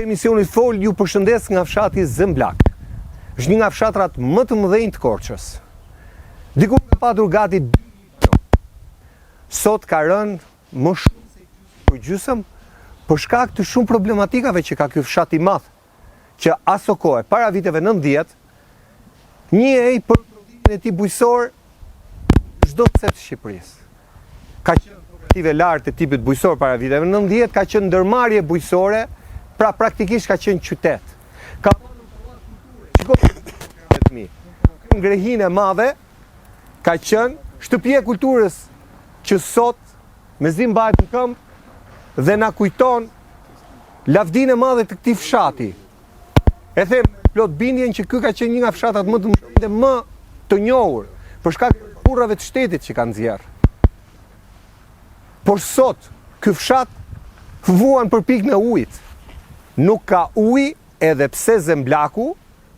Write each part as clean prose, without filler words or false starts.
emisionit Fol ju përshëndes nga fshati Zëmblak. Është një nga fshatrat më të mëdhenj të Korçës. Diku ka patur gati 2 milion. Sot ka rënë më shumë se për gjysmë për shkak të shumë problematikave që ka ky fshat i madh, që aso kohë para viteve 90 njihej për prodhimin e tij bujqësor çdo cept të Shqipërisë. Ka qenë kooperative lartë të tipit bujqësor para viteve 90, ka qenë ndërmarrje bujqësore, pra praktikisht ka qenë qytet. Ka ngrehinë e madhe, ka qenë shtëpia e kulturës që sot mezi mbahet në këmbë dhe na kujton lavdinë e madhe të këtij fshati. E them plot bindjen që ky ka qenë një nga fshatat më të mëdhenj dhe më të njohur për shkak të burrave të shtetit që kanë nxjerr. Por sot ky fshat vuan për pikën e ujit. Nuk ka ujë edhe pse Zëmblaku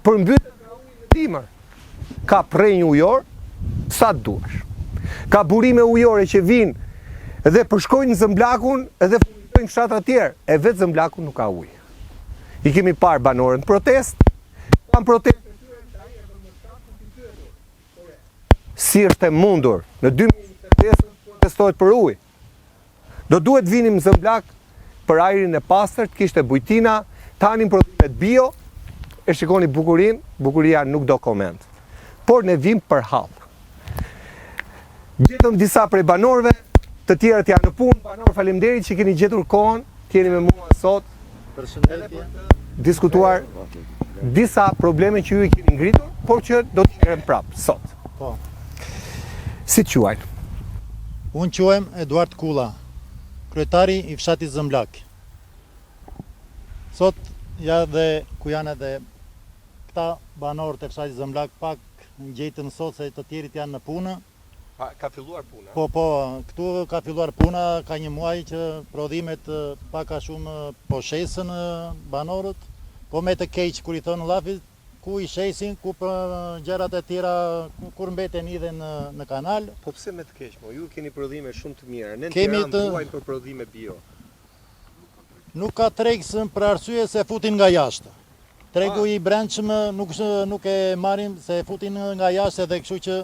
përmbytet nga uji në dimër. Ka prenjë ujor sa duash. Ka burime ujore që vinë dhe përshkojnë Zëmblakun edhe furnizojnë fshatra tjerë, e vetë Zëmblaku nuk ka ujë. I kemi parë banorën protest, kanë protest si është e mundur në 2025 protestohet për ujë. Do duhet vinim në Zëmblak për ajrin e pastërt, kishte bujtina, tanin prodhimet bio, e shikoni bukuria nuk do koment. Por ne vim për hall. Gjetëm disa prej banorëve, të tjerët janë në punë, banor faleminderit që keni gjetur kohën, keni me mua sot. Përshëndetje. Diskutuar disa probleme që ju i keni ngritur, por që do t'i kërëm prapë sot. Po. Si të quajnë? Unë quhem Eduard Kulla, kryetari i fshatit Zëmblak. Sot ja dhe ku janë edhe këta banorët e fshatit Zëmblak pak në gjetën sot se të tjerit janë në punë. Ka filluar puna? Po, këtu ka filluar puna, ka një muaj që prodhimet pak a shumë po shesën banorët, po me të keq kur i thonë llafit, ku i shesin, ku për gjërat e tjera, kur mbeten edhe në kanal. Po pse me të keq, mo? Ju keni prodhime shumë të mira, ne në Kemi Tiranë vuajnë për prodhime bio. Nuk ka tregës për arsye se futin nga jashtë. Tregu i brendshëm nuk e marrim se futin nga jashtë edhe kështu që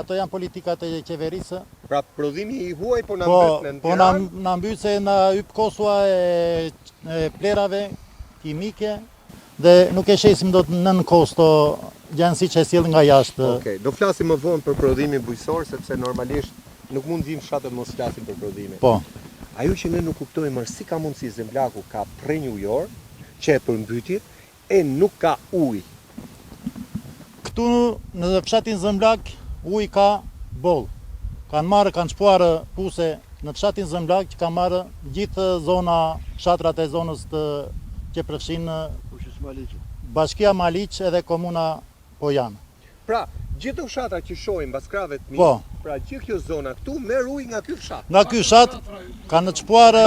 ato janë politikat e qeverisë. Pra prodhimi i huaj po na mbet në Tiranë. Po na mbyt se na hyp kostua e plerave kimike dhe nuk e shesim dot nën kosto janë siç e sjell nga jashtë. Okej, do flasim më vonë për prodhimin bujqësor sepse normalisht nuk mund vim fshatët mos flasim për prodhimin. Po. Ajo që ne nuk kuptojmë është si ka mundësi Zëmblaku ka prenjë ujor që e përmbytit e nuk ka ujë. Këtu në fshatin Zëmblak uj ka boll. Kanë shpuar puse në fshatin Zëmblak që kanë marrë gjithë zona, fshatrat e zonës që përfshin Bashkia Maliq edhe komuna Pojan. Pra, gjithë fshatrat që shohim baskravet mi, Po. Pra gjithë kjo zona këtu merr ujë nga ky fshat. Nga ky fshat kanë çpuar,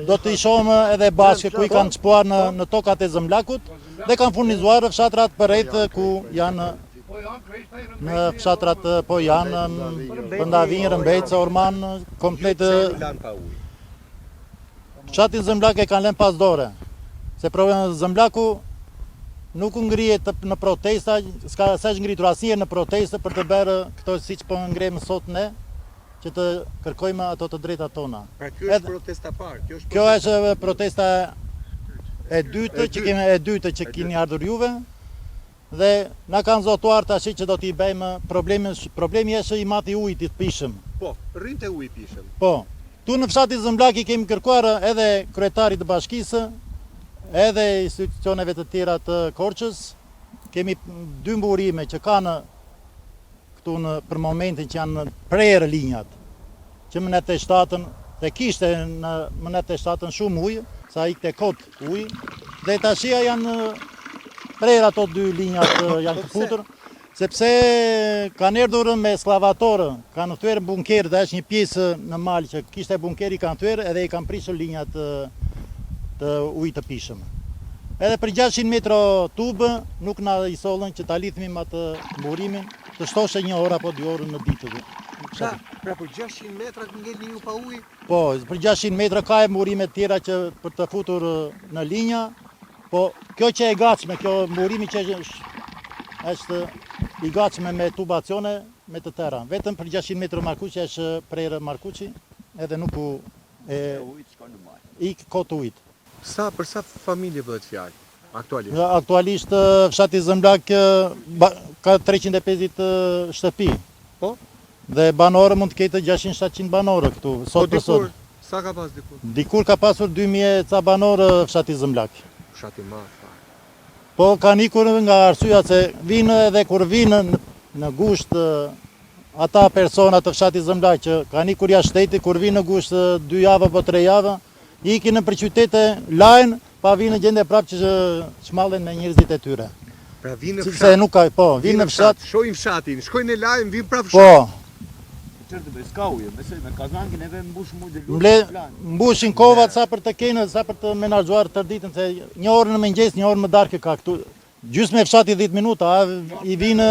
do të i shohim edhe bashkë ku i kanë çpuar në tokat e Zëmblakut dhe kanë furnizuar fshatrat përreth ku janë në fshatrat po janë Pëndavin, Rëmbejca, Orman, komplet. Fshatin Zëmblak e kanë lënë pas dore. Se Zëmplaku nuk ngrihet në protesta, s'ka ngritur asnjëherë në proteste për të bërë këto siç po ngrem sot ne, që të kërkojmë ato të drejtat tona. Pra kjo është protesta parë, kjo është protesta e dytë që keni ardhur juve. Dhe na kanë zotuar tash që do t'i bëjmë problemi është i madh i ujit të pishëm. Po, rrinte uji pishëm. Po. Tu në fshatin Zëmblak i kemi kërkuar edhe kryetarit të bashkisë, edhe institucioneve të tjera të Korçës. Kemi 2 mburime që kanë këtu për momentin që janë prerë linjat, që më në të shtatën, dhe kishte në më në të shtatën shumë ujë, sa ikte kot ujë, dhe tashia janë prerë ato 2 linjat janë këputur, sepse kanë erdhur me sklavatorë, kanë thyer bunker, dhe është një pjesë në mal që kishte bunkeri kanë thyer edhe i kanë prishur linjat të ujit të pishëm. Edhe për 600 metra tubë nuk na i sollën që ta lidhnim atë mburimin, të shtoshte 1 orë apo 2 orë në ditë. Pra për 600 metra ngelni ju pa ujë? Po, për 600 metra ka e mburime të tjera që për të futur në linja, Po kjo që e gatshme, kjo mburimi që është i gatshme me tubacione me të tëra. Vetëm për 600 metrë markuqi është prerë markuqi, edhe nuk u ik kot ujit. Për sa familje bëhet fjalë aktualisht? Aktualisht fshati Zëmblak ka 350 shtëpi. Po? Dhe banorë mund të ketë 600-700 banorë këtu, sot për sot. Sa ka pas dikur? Dikur ka pasur 2000 ca banorë fshati Zëmblak. Fshati madh. Po kanë ikur nga arsyeja se vinë edhe kur vinë në gusht ata persona të fshati Zëmblak që kanë ikur jashtë shtetit, kur vinë në gusht 2 javë apo 3 javë, ikin në për qytete lajnë, pa vinë në gjendje prapë që shmallen me njerëzit e tyre. Pra vinë në Se fshat. nuk ka, po, vinë në fshat. Shohin fshatin, shkojnë në lajm, vinë prapë fshat. Po, Çfarë bëj? Ska ujë, besoj me kazankin edhe mbush mujë dhe mbushin kovat sa për të kenë, sa për të menaxhuar tër ditën, se një orë në mëngjes, një orë më darkë ka këtu. Gjysmë e fshati 10 minuta, i vinë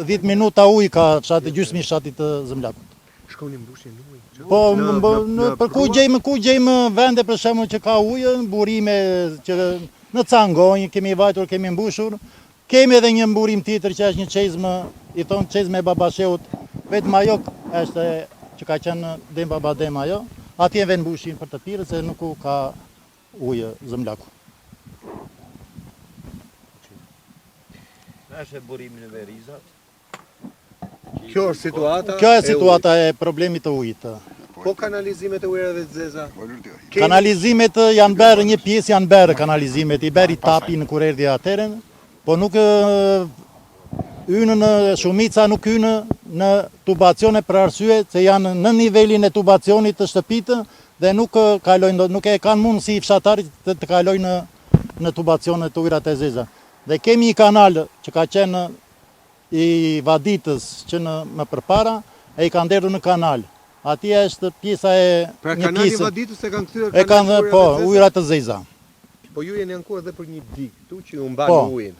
10 minuta ujë ka fshati, gjysmë i fshatit të Zëmblakut. Shkoni mbushin ujë. Po, për ku gjejmë vende për shembull që ka ujë, burime që në Cangonj kemi vajtur, kemi mbushur. Kemi edhe një mburim tjetër që është një çezmë, i thon çezmë e Babasheut, vetëm ajo është që ka qenë Dem Baba Dem ajo. Atje vjen mbushin për të pirë se nuk u ka ujë Zëmlaku. Është burimi në Verizat. Kjo është situata. Kjo është situata e problemit të ujit. Po kanalizimet e ujërave të zeza. Kanalizimet janë bërë, një pjesë janë bërë kanalizimet, i beri tapi në kur erdhi atëherën, po nuk hynë në shumica nuk hynë në tubacione për arsye se janë në nivelin e tubacionit të shtëpitë dhe nuk kalojnë, nuk e kanë mundësi fshatarit të kalojnë në tubacione të ujërat e zeza. Dhe kemi një kanal që ka qenë i vaditës që më përpara e i kanë nderur në kanal. Atje është pjesa e Pra një kanali pjesë. vaditës e kanë kthyer E kanë po ujërat të zeza. Po ju jeni ankuar edhe për një digë këtu që ju mban Po. ujin.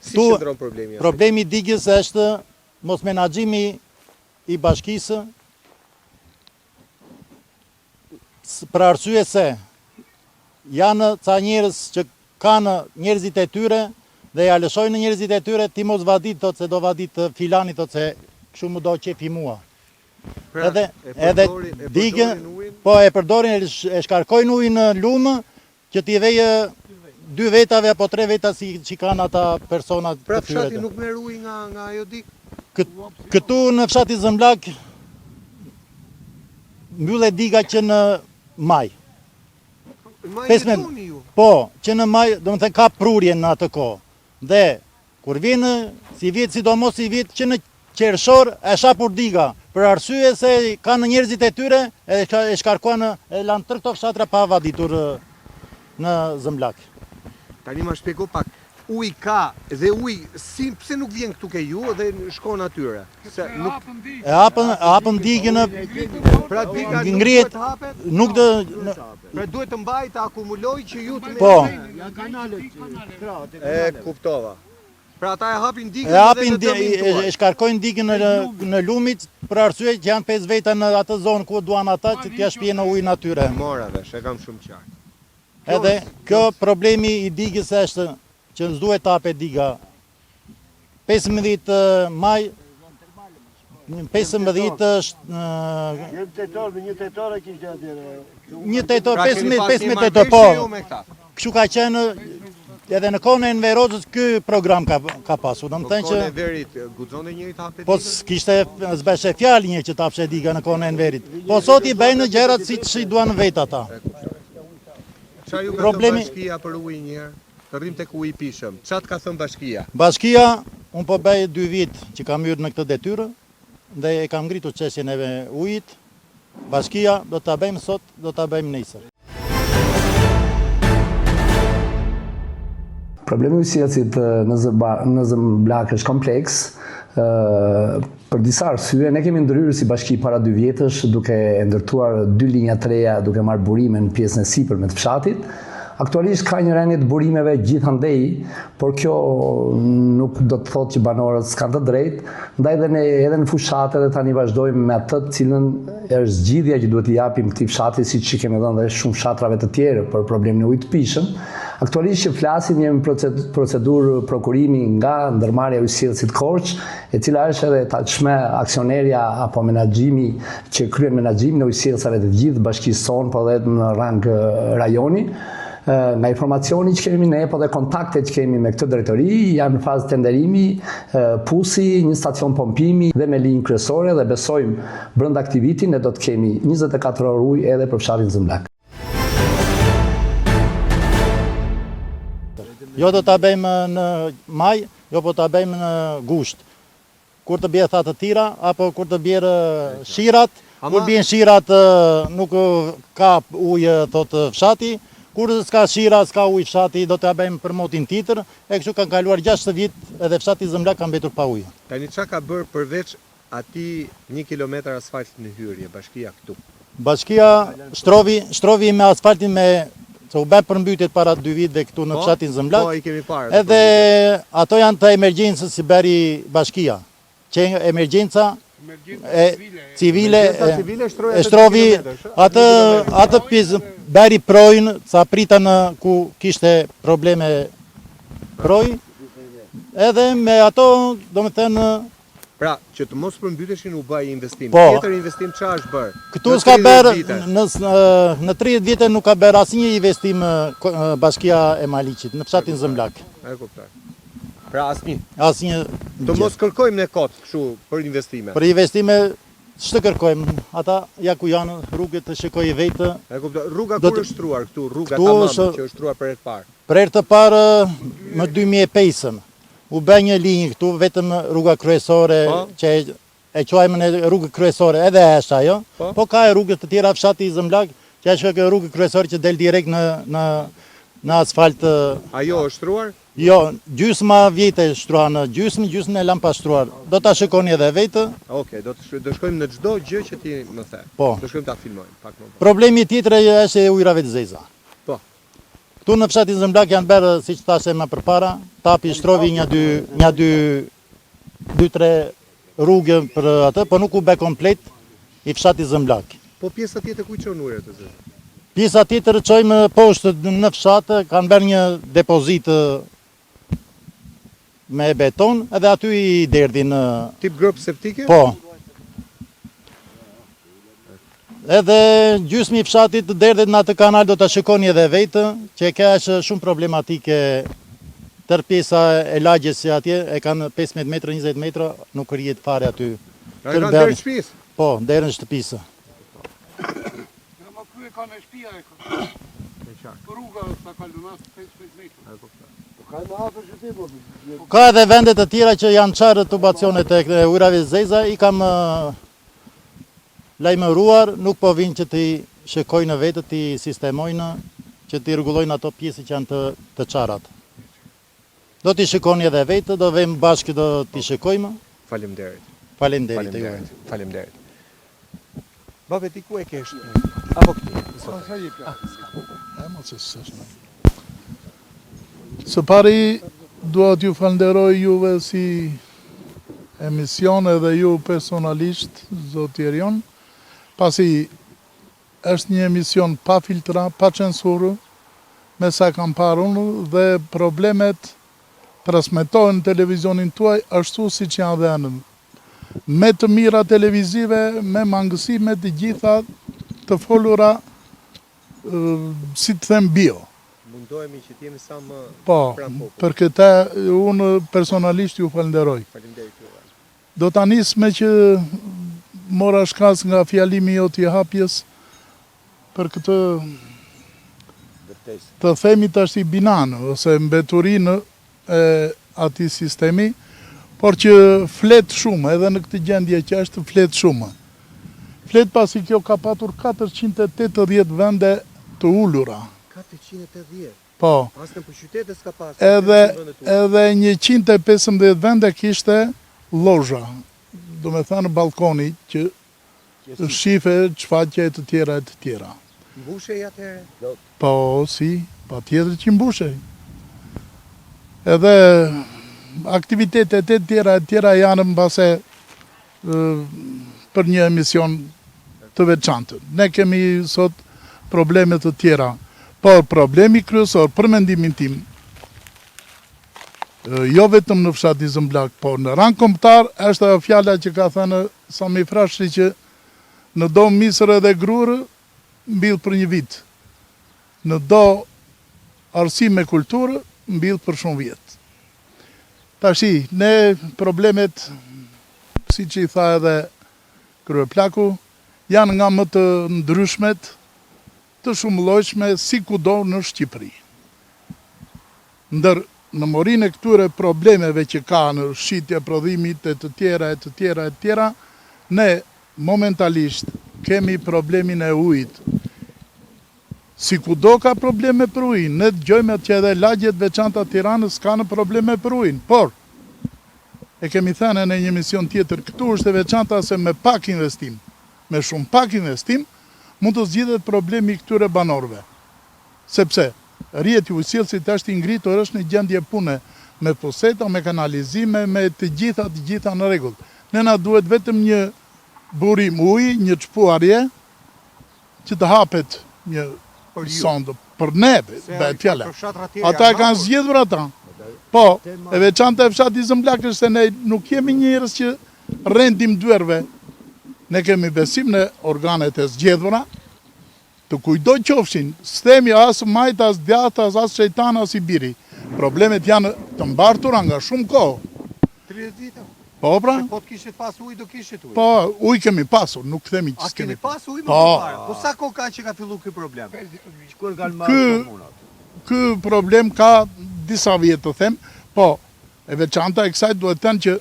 Si Tu- qëndron problemi? Problemi i digës është mos menaxhimi i bashkisë për arsye se janë ca njerëz që kanë njerëzit e tyre dhe ja lëshojnë njerëzit e tyre ti mos vadit, thot se do vadit filani, thot se kështu më do qefi mua. Pra, Edhe e digën, përdorin ujin? po e përdorin, e shkarkojnë ujin në lumë që t'i vejë 2 vetave apo 3 veta si që kanë ata persona Pra të tyre. fshati nuk merr ujë nga ajo digë. Këtu në fshati Zëmblak mbylle diga që në maj. Ma Pesme- jetoni ju. Po, që në maj, do më thënë ka prurje në atë kohë. Dhe kur vjen si vjet, sidomos si vjet që në qershor e shapur diga, për arsye se kanë njerëzit e tyre e shkarkuan e lanë tërë këto fshatra pa vaditur në Zëmblak. Tani ma shpjego pak. Uj ka dhe uj, pse nuk vjen këtu ke ju dhe shkon atyre? Se nuk, E hapën digën, pra diga nuk ngrihet, duhet hapet, nuk dë... pra duhet të mbaj të akumuloj që ju të Po, Ja kanalet krahët E kuptova. Pra ata e hapin digën e hapin, dhe në dëmin tuaj. e shkarkojnë digën në lumit për arsye që janë 5 veta në atë zonë ku duan ata që t'ja shpjene ujin atyre. Mora vesh, e kam shumë qartë. Edhe kjo problemi i digës është që s'duhet tapet diga 15 maj 15 Një tetor, me një tetor e kishte atëre. një tetor, Pra, keni pas 15 një tetor, marrëveshje po. ju me këta. Kështu ka qenë edhe në kohën e Enver Hoxhës ky program ka pasur. Do të thënë Kone që verit, guxon e njëri të hapet po digën? s'kishte s'beshe fjalë një që tapshe diga në kohën e Enverit. Po sot i bëjnë gjërat siç i duan vetë ata. Qa ju ka Problemi- thënë bashkia për ujë njërë? Të rrim të ku i pishëm. Qa të ka thënë bashkia? Bashkia, unë po bëj 2 vit që kam hyrë në këtë detyrë dhe e kam ngritur çështjen e ujit. Bashkia do ta bëjmë sot, do ta bëjmë nesër. Problemi i sjelljësit në Zëmblak është kompleks. Për disa arsye, ne kemi ndryrë si bashki para 2 vjetësh duke ndërtuar 2 linja të reja duke marrë burime në pjesën e sipërme të fshatit. Aktualisht ka një rënje të burimeve gjithandej, por kjo nuk do të thotë që banorët s'kan të drejtë, ndaj edhe në fushatet dhe tani vazhdojmë me atë të cilën është zgjidhja që duhet i japim këtij fshati, siç i kemi dhënë dhe shumë fshatrave të tjerë për problemin e ujit të pishëm. Aktualisht që flasim jemi procedurë prokurimi nga ndërmarrja e ujësillësit Korç, e cila është edhe tashmë aksionerja apo menaxhimi që kryen menaxhimin e ujësillësave të gjithë bashkisë sonë, po edhe në rang rajoni. Nga informacioni që kemi ne, po dhe kontaktet që kemi me këtë drejtori, janë në fazë tenderimi, pusi, një stacion pompimi dhe me linjë kryesore, dhe besojmë brenda këtij viti ne do të kemi 24 orë ujë edhe për fshatin Zëmblak. Jo do ta bëjmë në maj, jo po ta bëjmë në gusht. Kur të bie tha të tira, apo kur të bjerë shirat, kur bien shirat nuk ka ujë thot fshati. Kur s'ka shira, s'ka ujë fshati, do t'ja bëjmë për motin tjetër, e kështu kanë kaluar 6 vit edhe fshati Zëmblak ka mbetur pa ujë. Tani çka ka bërë përveç atij 1 kilometër asfalt në hyrje, bashkia këtu? Bashkia shtrovi me asfaltin se u bë përmbytjet para 2 viteve këtu në fshatin Zëmblak. Po, i kemi parë. Edhe ato janë të emergjencës si bëri bashkia. Që emergjenca civile e shtrovi atë pjesë beri projnë, sa pritën ku kishte probleme proj, edhe me ato, do me thënë... Pra, që të mos përmbyteshin u bëj investim. Po. Tjetër investim çfarë është bërë? Këtu s'ka bërë, në 30 vite nuk ka bërë asnjë investim bashkia e Maliqit, në fshatin Zëmblak. E kuptoj. Pra asnjë. Asnjë. Do mos kërkojmë ne kot kështu për investime. Për investime ç'të kërkojmë? Ata ja ku janë rrugët të shikojë vetë. E kuptoj. Rruga kur është shtruar këtu? Rruga Këtu tamam është- që është shtruar për herë të parë. Për herë të parë më 2005-ën u bë një linjë këtu vetëm rruga kryesore Po. që e quajmë ne rrugë kryesore, edhe është ajo. Po ka e rrugët të tjera fshati Zëmblak, që është kjo rrugë kryesore që del direkt në asfalt. Ajo është shtruar? Jo, gjysma vjetë shtruar në gjysmë e lam pa shtruar. Do ta shikoni edhe vetë. Okej, do shkojmë në çdo gjë që ti më the. Po. Do shkojmë ta filmojmë pak më vonë. Problemi tjetër është e ujrave të zeza. Po. Këtu në fshatin Zëmblak janë bërë, siç thashë më përpara, tapi shtrovi një 2-3 rrugë për atë, po nuk u bë komplet i fshatit Zëmblak. Po pjesa tjetër ku i çon ujërat të zë? Pjesa tjetër çojmë poshtë në fshat, kanë bërë një depozit me beton, edhe aty i derdhin. Tip grop septike? Po. Edhe gjysmi i fshatit derdhet në atë kanal, do ta shikoni edhe vetë, që ka është shumë problematike. Tër pjesa e lagjes që atje e kanë 15 metra, 20 metra, nuk rrihet fare aty. Ai kanë derë shtëpisë. Po, derën shtëpisë. Ma krye ka me shtëpia e ka. Rruga sa kalon 15 metra. Ka më afër shtëpi. Ka edhe vende të tjera që janë çarë tubacionet e ujrave zeza, i kam lajmëruar, nuk po vinë që ti shikojnë vetë, ti sistemojnë, që ti rregullojnë ato pjesë që janë të çarat. Do t'i shikoni edhe vetë, do vëmë bashkë do t'i shikojmë. Faleminderit. Faleminderit. Faleminderit. Babe, ti ku e ke shtëpinë? Apo këtu? Së pari, dua t'ju falenderoj juve si emision edhe ju personalisht, zoti Erion, pasi është një emision pa filtra, pa censurë, me sa kam parun, dhe problemet transmetohen në televizionin tuaj ashtu si që janë dhe anën. Me të mira televizive, me mangësime të gjitha të folura, si të them bio. Mundohemi që t'jemi sa më Po, pranë popullit. për këta unë personalisht ju falenderoj. Faleminderit juve. Do ta nis me që mora shkas nga fjalimi jot i hapjes për këtë të themi tash i binan ose mbeturinë e atij sistemi, por që flet shumë edhe në këtë gjendje që është flet shumë. Flet pasi kjo ka patur 480 vende të ulura. 480. Po. As në qytete s'ka pas. Edhe 115 vende kishte lozha, do me thënë balkoni që shife, çfaqe e të tjera e të tjera. Mbushej atëherë? Po, si, pa tjetër që mbushej. Edhe aktivitetet e tjera janë në base për një emision të veçantë. Ne kemi sot probleme të tjera, por problemi kryesor për mendimin tim, jo vetëm në fshati Zëmblak, por në rang kombëtar është ajo fjala që ka thënë Sami Frashëri që në do misër edhe grurë mbill për një vit. Në do arsim me kulturë mbill për shumë vjet. Tashi, ne problemet, si që i tha edhe kryeplaku, janë nga më të ndryshmet, të shumëllojshme si kudo në Shqipëri. Ndër në morinë e këtyre problemeve që ka në shitje prodhimit e të tjera, ne momentalisht kemi problemin e ujit. Si kudo ka probleme për ujin, ne dëgjojmë që edhe lagjet veçanta Tiranës ka në probleme për ujin, por e kemi thënë në një emision tjetër, këtu është e veçanta se me pak investim, me shumë pak investim, mund të zgjidhet problemi këtyre banorëve. Sepse rjeti ujësillësit është i ngritur, është në gjendje pune me poseta, me kanalizime, me të gjitha në rregull. Ne na duhet vetëm një burim uji, një çpuarje që të hapet një sondë për ne, bëhet fjala. Ata e kanë zgjedhur ata. Po, e veçanta e fshati Zëmblak është se ne nuk jemi njerëz që rendim dyerve. Ne kemi besim në organet e zgjedhura, të kujdo qofshin, s'themi as majt, as djathtë, as shejtan, as i biri. Problemet janë të mbartura nga shumë kohë. 30 vite. Po, pra? Po të kishit pas ujë, do kishit ujë. Po, ujë kemi pasur, nuk themi që A keni s'kemi. pas ujë më Po. përpara? Po sa kohë ka që ka fillu ky problem? Kur kanë marrë komunat. Ky problem ka disa vjet të them, po, e veçanta e kësaj duhet të thënë që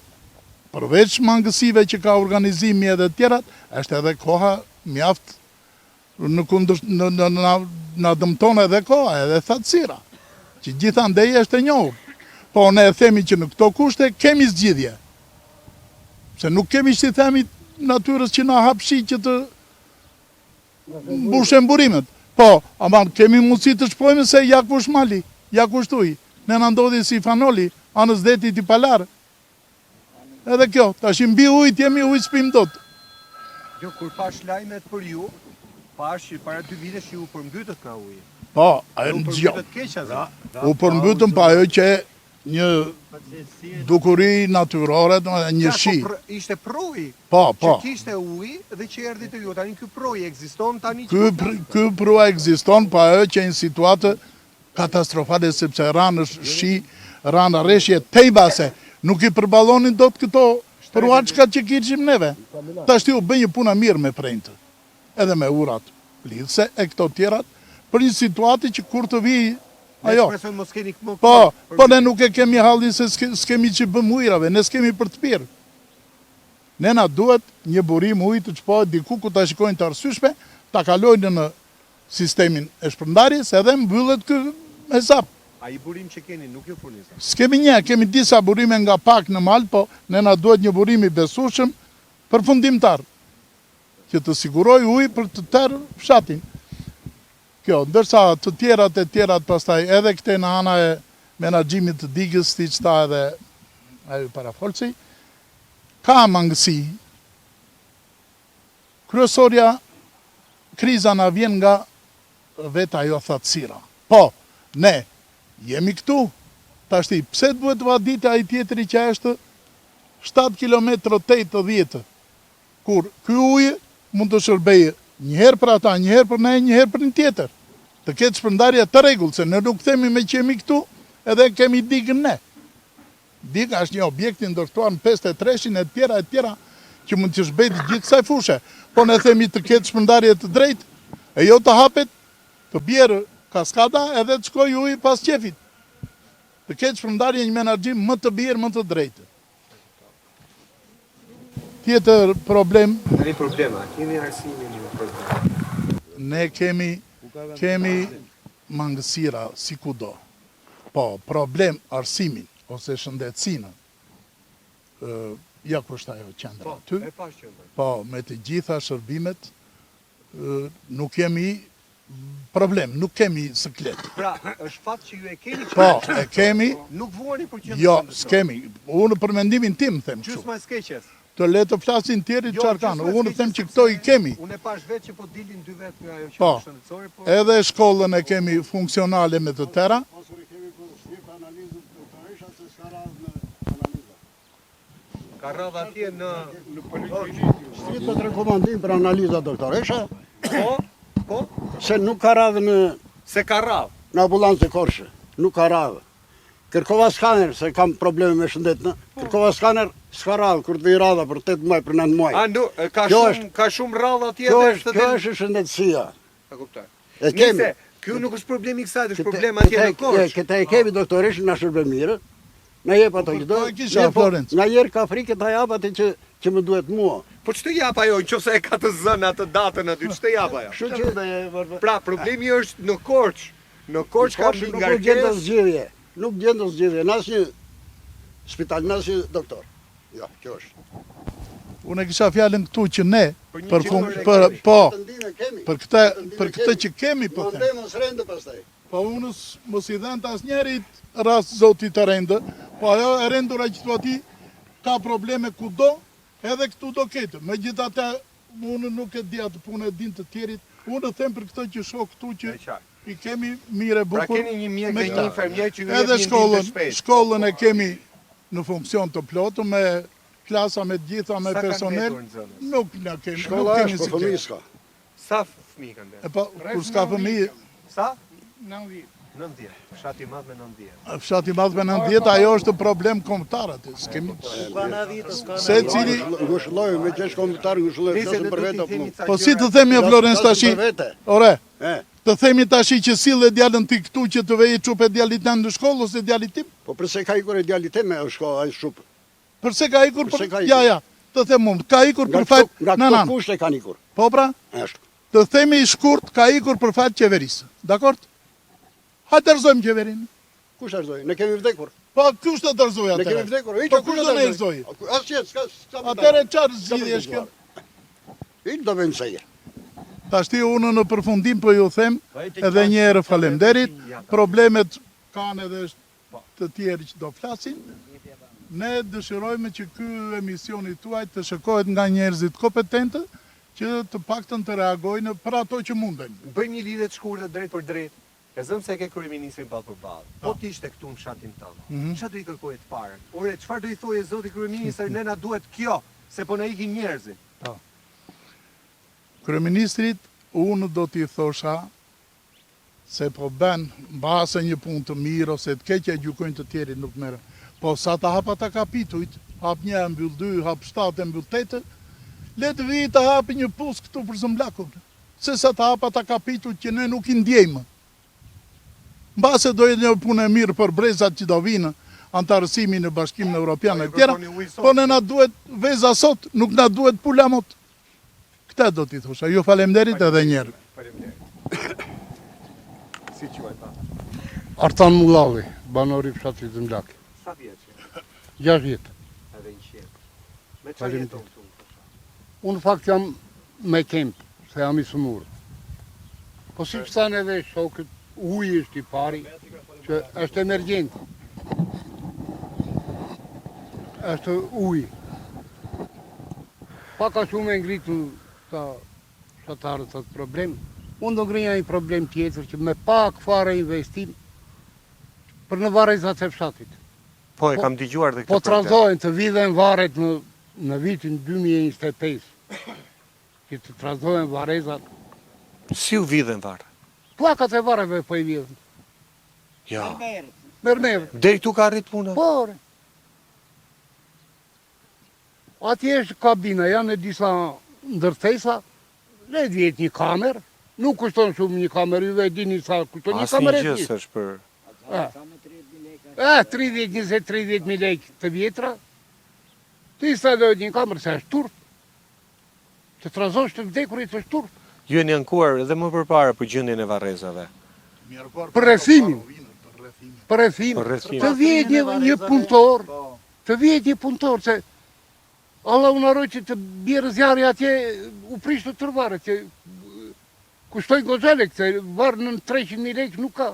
përveç mangësive që ka organizimi edhe tjerat, është edhe koha mjaft na dëmton edhe koha, edhe thatësira, që gjithandej është e njohur. Po ne e themi që në këto kushte kemi zgjidhje. Se nuk kemi që të themi natyrës që na hapshi që të mbushen burimet. Po, ama kemi mundësi të shpojme se ja kush mali, ja kush tuj. Ne na ndodhi si fanoli, anës detit i palarë. Edhe kjo, tash mbi ujt jemi ujt s'pim dot. Jo, kur pash lajmet për ju, pash që para 2 vitesh që ju përmbytët nga uji. Po, ajo U në gjë. përmbytët keq aza. U përmbytëm pa ajo që një dukuri natyrore, një shi. Ishte proji. Po, po. Që kishte uji dhe që erdhi te ju. Tani ky proji ekziston tani Ky prua ekziston pa ajo që në situatë katastrofale sepse ranë shi, ranë rreshje tejbase. Nuk i përballonin dot këto pruaçkat që kishim neve. Tash u bën një puna mirë me prejnë, edhe me urat lidhse e këto tjerat, për një situatë që kur të vi ajo. Po, ne nuk e kemi halli se s'kemi që bëm ujrave, ne s'kemi për të pirë. Ne na duhet një burim ujë të çpohet diku ku ta shikojnë të arsyeshme, ta kalojnë në sistemin e shpërndarjes edhe mbyllet ky hesap. A i burim që keni nuk ju furnizon? S'kemi një, kemi disa burime nga pak në mal, po ne na duhet një burim i besueshëm përfundimtar, që të siguroj ujë për të tërë fshatin. Kjo, ndërsa të tjerat pastaj edhe këte në ana e menaxhimit të digës, si që ta edhe ajo parafolci, ka mangësi. Kryesorja, kriza na vjen nga vetë ajo thatësira. Po, ne jemi këtu, tashti, pse duhet vadita ai tjetri që është 7 km 80, kur ky ujë mund të shërbejë njëherë për ata, njëherë për ne, njëherë për një tjetër. Të ketë shpërndarje të rregullë, se ne nuk themi me që jemi këtu, edhe kemi digën ne. Diga është një objekt i ndërtuar në 53-shin e tjera, që mund të shbejtë gjithë kësaj fushe. Po ne themi të ketë shpërndarje të drejtë, e jo të hapet, të bjerë kaskada edhe të shkoj ujë pas qefit. Të ketë shpërndarje një menaxhim më të bjerë, më të drejtë. Tjetër problem... Tani problema, keni arsimin një problem? Ne kemi mangësira si kudo. Po, problem arsimin ose shëndetësinë, ja kështë ajo qendra aty. Po, me të gjitha shërbimet, nuk jemi problem, nuk kemi siklet. Pra, është fakt që ju e keni Po, e kemi, nuk vuani për qendrën. jo, s'kemi. Unë për mendimin tim them kështu. Gjysma e skeqes. Të le të flasin tjerë Jo, çfarë kanë. gjysma e Unë them skeqes që këto i sepse kemi. Unë e pash vetë që po dilin dy vetë nga ajo që Po. është shëndetësore, po. Edhe shkollën e kemi funksionale me të tëra. Ka rradh atje në Si të rekomandim për analiza doktoresha, po, po, se nuk ka radhë se ka rradh. në ambulancë e Korçë, nuk ka radhë. Kërkova skaner, se kam probleme me shëndetën, kërkova skaner, s'ka radhë, kur të vij radha për 8 muaj, për 9 muaj. A ka shumë rradh atje Kjo dhe është shëndetësia. Ta kuptoj. E kemi. Nëse ky nuk është problemi i kësaj, është problem atje në Korçë. Këta e kemi doktoreshën na shërben mirë. Na jep ato që do. Po e kisha, Florenc. Nga njerë ka frikë ta jap atë që më duhet mua. Po ç'të jap ajo, nëse e ka të zënë atë datën aty, ç'të jap ajo? Kështu që Pra, problemi është në Korçë. Në Korçë ka nuk gjendet ngarkesë. zgjidhje. Nuk gjendet zgjidhje në asnjë spital, në asnjë doktor. Jo, kjo është. Unë e kisha fjalën këtu që ne Për një për qendër po, Të ndihmë kemi. për këtë që kemi po them. Mandej mos rende pastaj. Po unë mos i dhënë asnjërit rast zotit të rendë, po ajo e rendura që thua ti ka probleme kudo, edhe këtu do ketë. Megjithatë, unë nuk e di atë punë e din të tjerit. Unë them për këtë që shoh këtu që i kemi mirë e Pra bukur. keni një mjek me dhe një këta. infermier që ju jep Edhe një ndihmë të shpejtë. shkollën e kemi në funksion të plotë me klasa me gjitha me Sa kanë personel. mbetur në zonës? Nuk na kemi, nuk Shkolla kemi është, po siklet. fëmijë s'ka. Sa fëmijë kanë E bërë? po, kur s'ka fëmijë, Sa? 90. 90. Fshati i madh me 90. Fshati i madh me 90, ajo është problem kombëtar aty. S'kemi. Se cili, Ngushëlloj me 6 kombëtar, ngushëlloj flasën për vetë. po si të themi Florenc tashi, Për vete. ore, E, të themi tashi që sille djalën ti këtu që të vej çupe djalit në shkollë ose djalit tim? po përse ka ikur e djalit tim e shko ai shup. Përse ka ikur Përse ka për ikur? ja, të them unë, ka ikur për fat Nga në këto nan. kushte kanë ikur. Po pra, Ashtu. të themi i shkurt ka ikur për fat qeverisë. Dakor? Ha dërzojmë qeverinë. Kush arzoi? Ne kemi vdekur. Po kush të dërzoj Ne kemi atë? vdekur. Po kush do ne erzoj? Asgjë, s'ka. Atëre çfarë zgjidhje është kjo? Il do vënë seje. Tashti unë në përfundim po ju them edhe një herë faleminderit. Problemet kanë edhe të tjerë që do flasin. Ne dëshirojmë që ky emisioni tuaj të shikohet nga njerëzit kompetentë që të paktën të reagojnë për ato që munden. Bëjmë një lidhje të shkurtër drejt për drejt. E zëm se ke kryeministrin ballë për ballë. Po ti ishte këtu në fshatin tënd. Çfarë do i kërkoje të parë? Ore, çfarë do i thoje zoti kryeministër, ne na duhet kjo, se po na ikin njerëzit. Kryeministrit, unë do t'i thosha se po ben mbase një punë të mirë ose të keqja gjykojnë të tjerit nuk merë. Po sa të hapa ta kapitujt, hap një, mbyll 2, hap 7, mbyll 8, le të vijë të hapi një pus këtu për Zëmblakun. Se sa të hapa ta kapitujt që ne nuk i ndjejmë. Mbase do jetë një punë e mirë për brezat që do vinë antarësimi në Bashkimin Evropian e tjera, po ne na duhet veza sot, nuk na duhet pula mot. Këta do t'i thosha. Ju faleminderit edhe njerë. Faleminderit. Si quaj ta? Artan Mullalli, banori fshatit Zëmblak. Sa vjeç je? 6 vjet. Edhe 100. Me çfarë Faleminderit. jeton këtu? Unë fakt jam me kemp, se jam i sëmur. Po si pësan edhe shokët, uji është i pari, që është emergjent. është uji. Paka shumë e ngritu ta shatarët atë problem. Unë do ngrinja një problem tjetër që me pak fare investim për në varezat e fshatit. Po e kam dëgjuar dhe këtë. Po trazohen të vidhen varet në vitin 2025. Që të trazohen varezat. Si u vidhen varë? Plakat e vareve po i vidhen. Ja. Mermer. Deri këtu ka arrit puna? Por. Atje është kabina, janë e disa ndërtesa, le vjetë një kamer, nuk kushton shumë një kamer, juve e dini sa kushton një kamer e Asnjë gjë gjithë. s'është për 30-20-30.000 lekë të vjetra, të i sa dojtë një kamer, se është turp. Të trazosh të vdekurit është turp. ju jeni ankuar edhe më përpara për gjendjen e varrezave. Për rrethimin. Për rrethim. Për rrethimin. Të vjetë një punëtor, të vjetë një punëtor, se Allah unaroj që të bjerë zjarri atje u prishtë të tërvare, që Kushtoj gozele, se varë në 300.000 lekë nuk ka.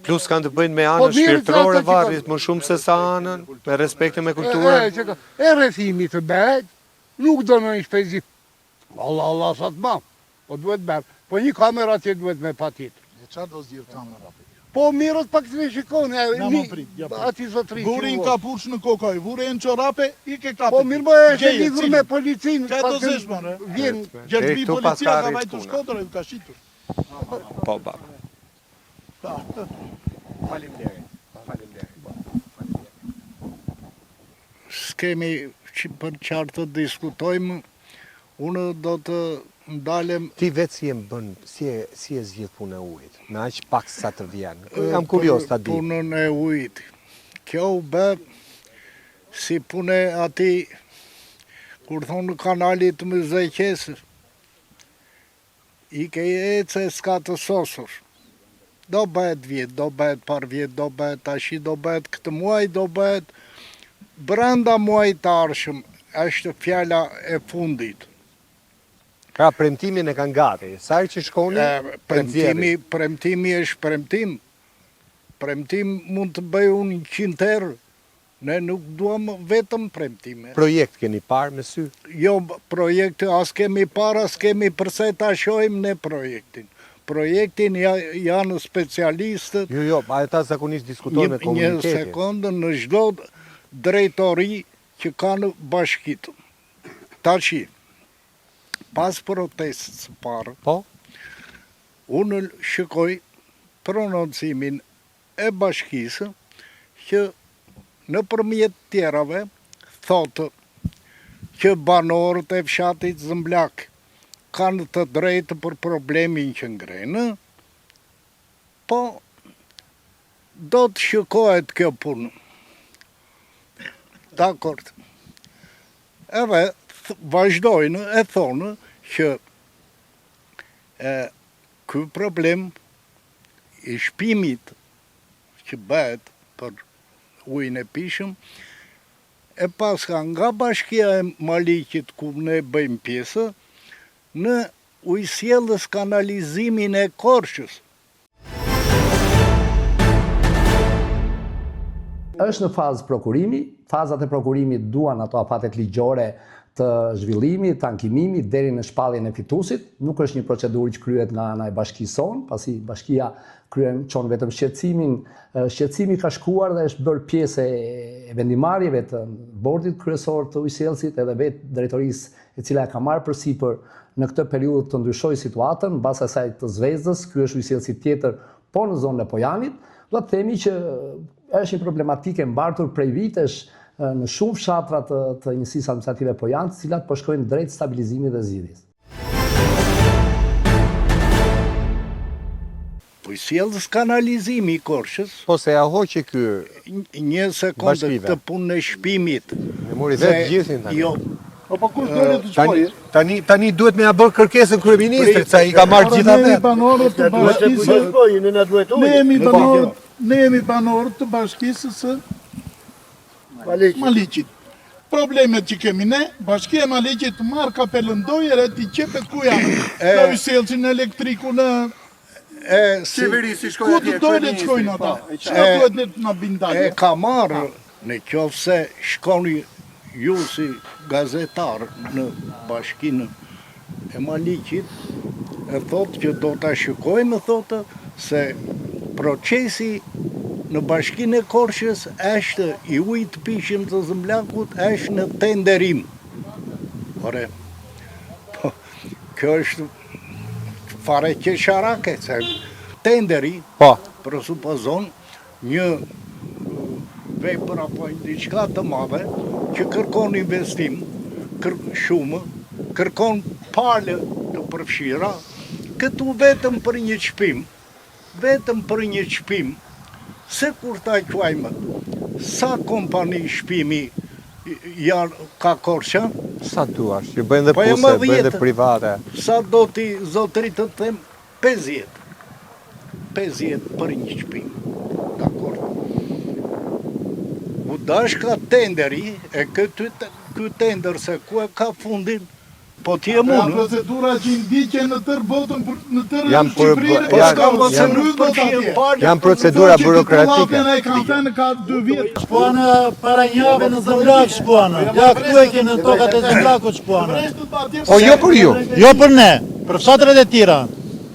Plus kanë të bëjnë me Po, anën mirë, shpirtërore ata që varrit kanë- më shumë se sa anën, me respektin me kulturën. E rrethimi të bëhet, nuk do në një shpezi. Allah, sa të mam. Po duhet bërë. Po një kamera që duhet me patjetër. E qa do zgjirë kamera? Po mirët pak të me shikoni. Na më prit, ja prit. Ati zotri. Vuri në kapuç në kokaj, vuri në çorape, i ke kapet. Po mirë më e që lidhur me policinë. Qa do zesh, mërë? Vjen. Gjerë vi këtu policia pas ka ka arrit vajtë puna. shkodër e ka shitur. Po, ba. S'kemi që për qartë të diskutojmë, unë do të ndalem Ti vetë si e më bën, si e zgjidh punë e ujit, me aq pak sa të vjen. Jam kurios ta di. punën e ujit. Kjo u bë si punë e ati, kur thonë në kanalit më zëqesë, i ke ece s'ka të sosur. Do bëhet vjetë, do bëhet par vjetë, do bëhet tashi, do bëhet këtë muaj, do bëhet brenda muaj të arshëm, është fjala e fundit. Pra premtimin e kanë gati. Sa herë që shkoni, Premtimi është premtim. Premtim mund të bëj unë 100 herë. Ne nuk duam vetëm premtime. projekt keni parë me sy. Jo projekte, as kemi para, as kemi përse ta shohim ne projektin. Projektin janë specialistët. Jo, ata zakonisht diskutojnë me Një komunitetin. sekundë në çdo drejtori që kanë bashkitë. Tashi, pas protestës së parë, Po, unë shikoj prononcimin e bashkisë që në përmjet tjerave thotë që banorët e fshatit Zëmblak kanë të drejtë për problemin që ngrenë, po do të shikohet kjo punë. Dakord. Edhe vazhdojnë e thonë që ky problem i shpimit që bëhet për ujin e pishëm, e paska nga bashkia e Maliqit ku ne bëjmë pjesë, në ujësjellës kanalizimin e Korçës. Është në fazë prokurimi, fazat e prokurimit duan ato afatet ligjore të zhvillimit, tankimimit, deri në shpalljen e fitusit. Nuk është një procedurë që kryhet nga ana e bashkisë sonë, pasi bashkia çon vetëm shqetësimin. Shqetësimi ka shkuar dhe është bërë pjesë e vendimarrjeve të bordit kryesor të ujësjellësit edhe vetë drejtorisë e cila e ka marrë përsipër në këtë periudhë të ndryshojë situatën, mbas asaj të Zvezdës, ky është ujësjellësi tjetër, po në zonën e Pojanit. Do të themi që është një problematike mbartur prej vitesh në shumë fshatra të njësisë administrative Pojan, të cilat po shkojnë drejt stabilizimit dhe zgjidhjes. Po sjellës kanalizimi i Korçës, po se ja hoqi ky, një sekondë Bashkive. të punë e shpimit. e mori vetë gjithin tani. Jo, Po kush do të çojë? Tani duhet me ja bërë kërkesën kryeministrit, sa i ka marrë gjitha Ne jemi vetë. banorët të bashkisë. Ne jemi banorët të bashkisë së Maliqit. Problemet që kemi ne, bashkia e Maliqit marrë kapelën dojër e ti qepet ku janë. Në ujësjellësin elektriku në Qeveri si ku të dojnë të shkojnë ata. Çka duhet ne të na bindajë? e ka marrë në qoftë se shkoni ju si gazetar në bashkinë e Maliqit, e thotë që do ta shikojmë, thotë se procesi në bashkinë e Korçës është i ujit të pishëm të Zëmblakut është në tenderim. Ore, po, kjo është fare qesharake, se tenderi Po, presupozon një vepër apo diçka të madhe që kërkon investim, shumë, kërkon palë të përfshira, këtu vetëm për një çpim, se kur ta quajmë, sa kompani shpimi janë ka Korça, sa duash, që bëjnë dhe Po, e puse, më bëjnë dhe 10. private. sa do t'i zotëri të them 50. 50 për një shpim. Dakor. U dash ka tenderi, e ky tender se ku e ka fundin, Po ti e Ka mund. procedura që i ndiqen në tërë botën, në tërë Jam për- Shqipërinë, jam- s'ka mos jam- rrydh dot atje. Janë procedura burokratike. Që kanë thënë ka 2 vjet. Shpuana para një jave në Zëmblak shpuana. Ja këtu e keni në tokat e Zëmblakut shpuana. Po jo për ju. Jo për ne, për fshatrat e tjera.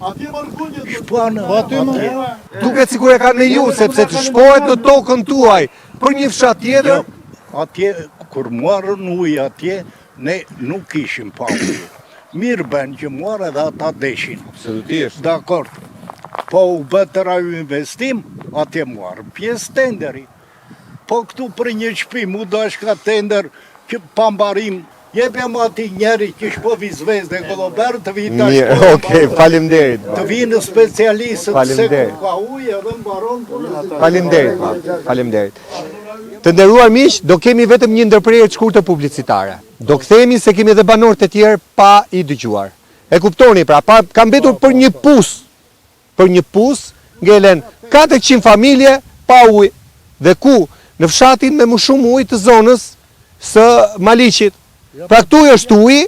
Atje marrëgullet. Shpuana. Po aty më. Duket sikur e kanë me ju, sepse të shpohet në tokën tuaj për një fshat tjetër. Jo, atje, kur marrën ujë atje, ne nuk ishim pa ujë. Mirë bën që marrë edhe ata deshin. Absolutisht. Dakor. Po u bë të raju investim, atje marrë pjesë tenderi. Po këtu për një shtëpi, mu dash ka tender që pambarim, jepem ati njeri që shpo vizvez dhe kolober të vita Mirë, okej, faleminderit. të vinë specialistët se Faleminderit. ku ka ujë edhe mbaron punën. Faleminderit, faleminderit. Të nderuar miq, do kemi vetëm një ndërprerje të shkurtër publicitare. Do kthehemi se kemi edhe banorët e tjerë pa i dëgjuar. E kuptoni pra, ka mbetur për një pus, ngelen 400 familje pa ujë. Dhe ku? Në fshatin me më shumë ujë të zonës së Maliqit. Pra këtu është ujë,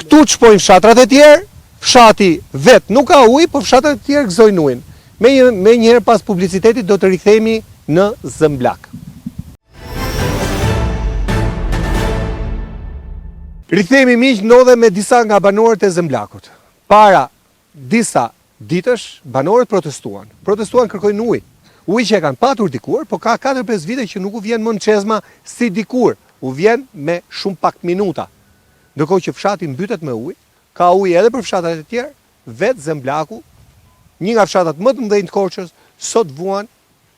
këtu çpojnë fshatrat e tjerë, fshati vet nuk ka ujë, po fshatrat e tjerë gëzojnë ujin. Me njëherë pas publicitetit do të rikthehemi në Zëmblak. Rikthehemi miq, ndodhe me disa nga banorët e Zëmblakut. Para disa ditësh, banorët protestuan. Protestuan, kërkojnë ujë. Ujë që e kanë patur dikur, po ka 4-5 vite që nuk u vjen më në çezma si dikur. U vjen me shumë pak minuta. Ndërkohë që fshati mbytet me ujë, ka ujë edhe për fshatat e tjerë, vetë Zëmblaku, një nga fshatat më të mëdhenj të Korçës, sot vuan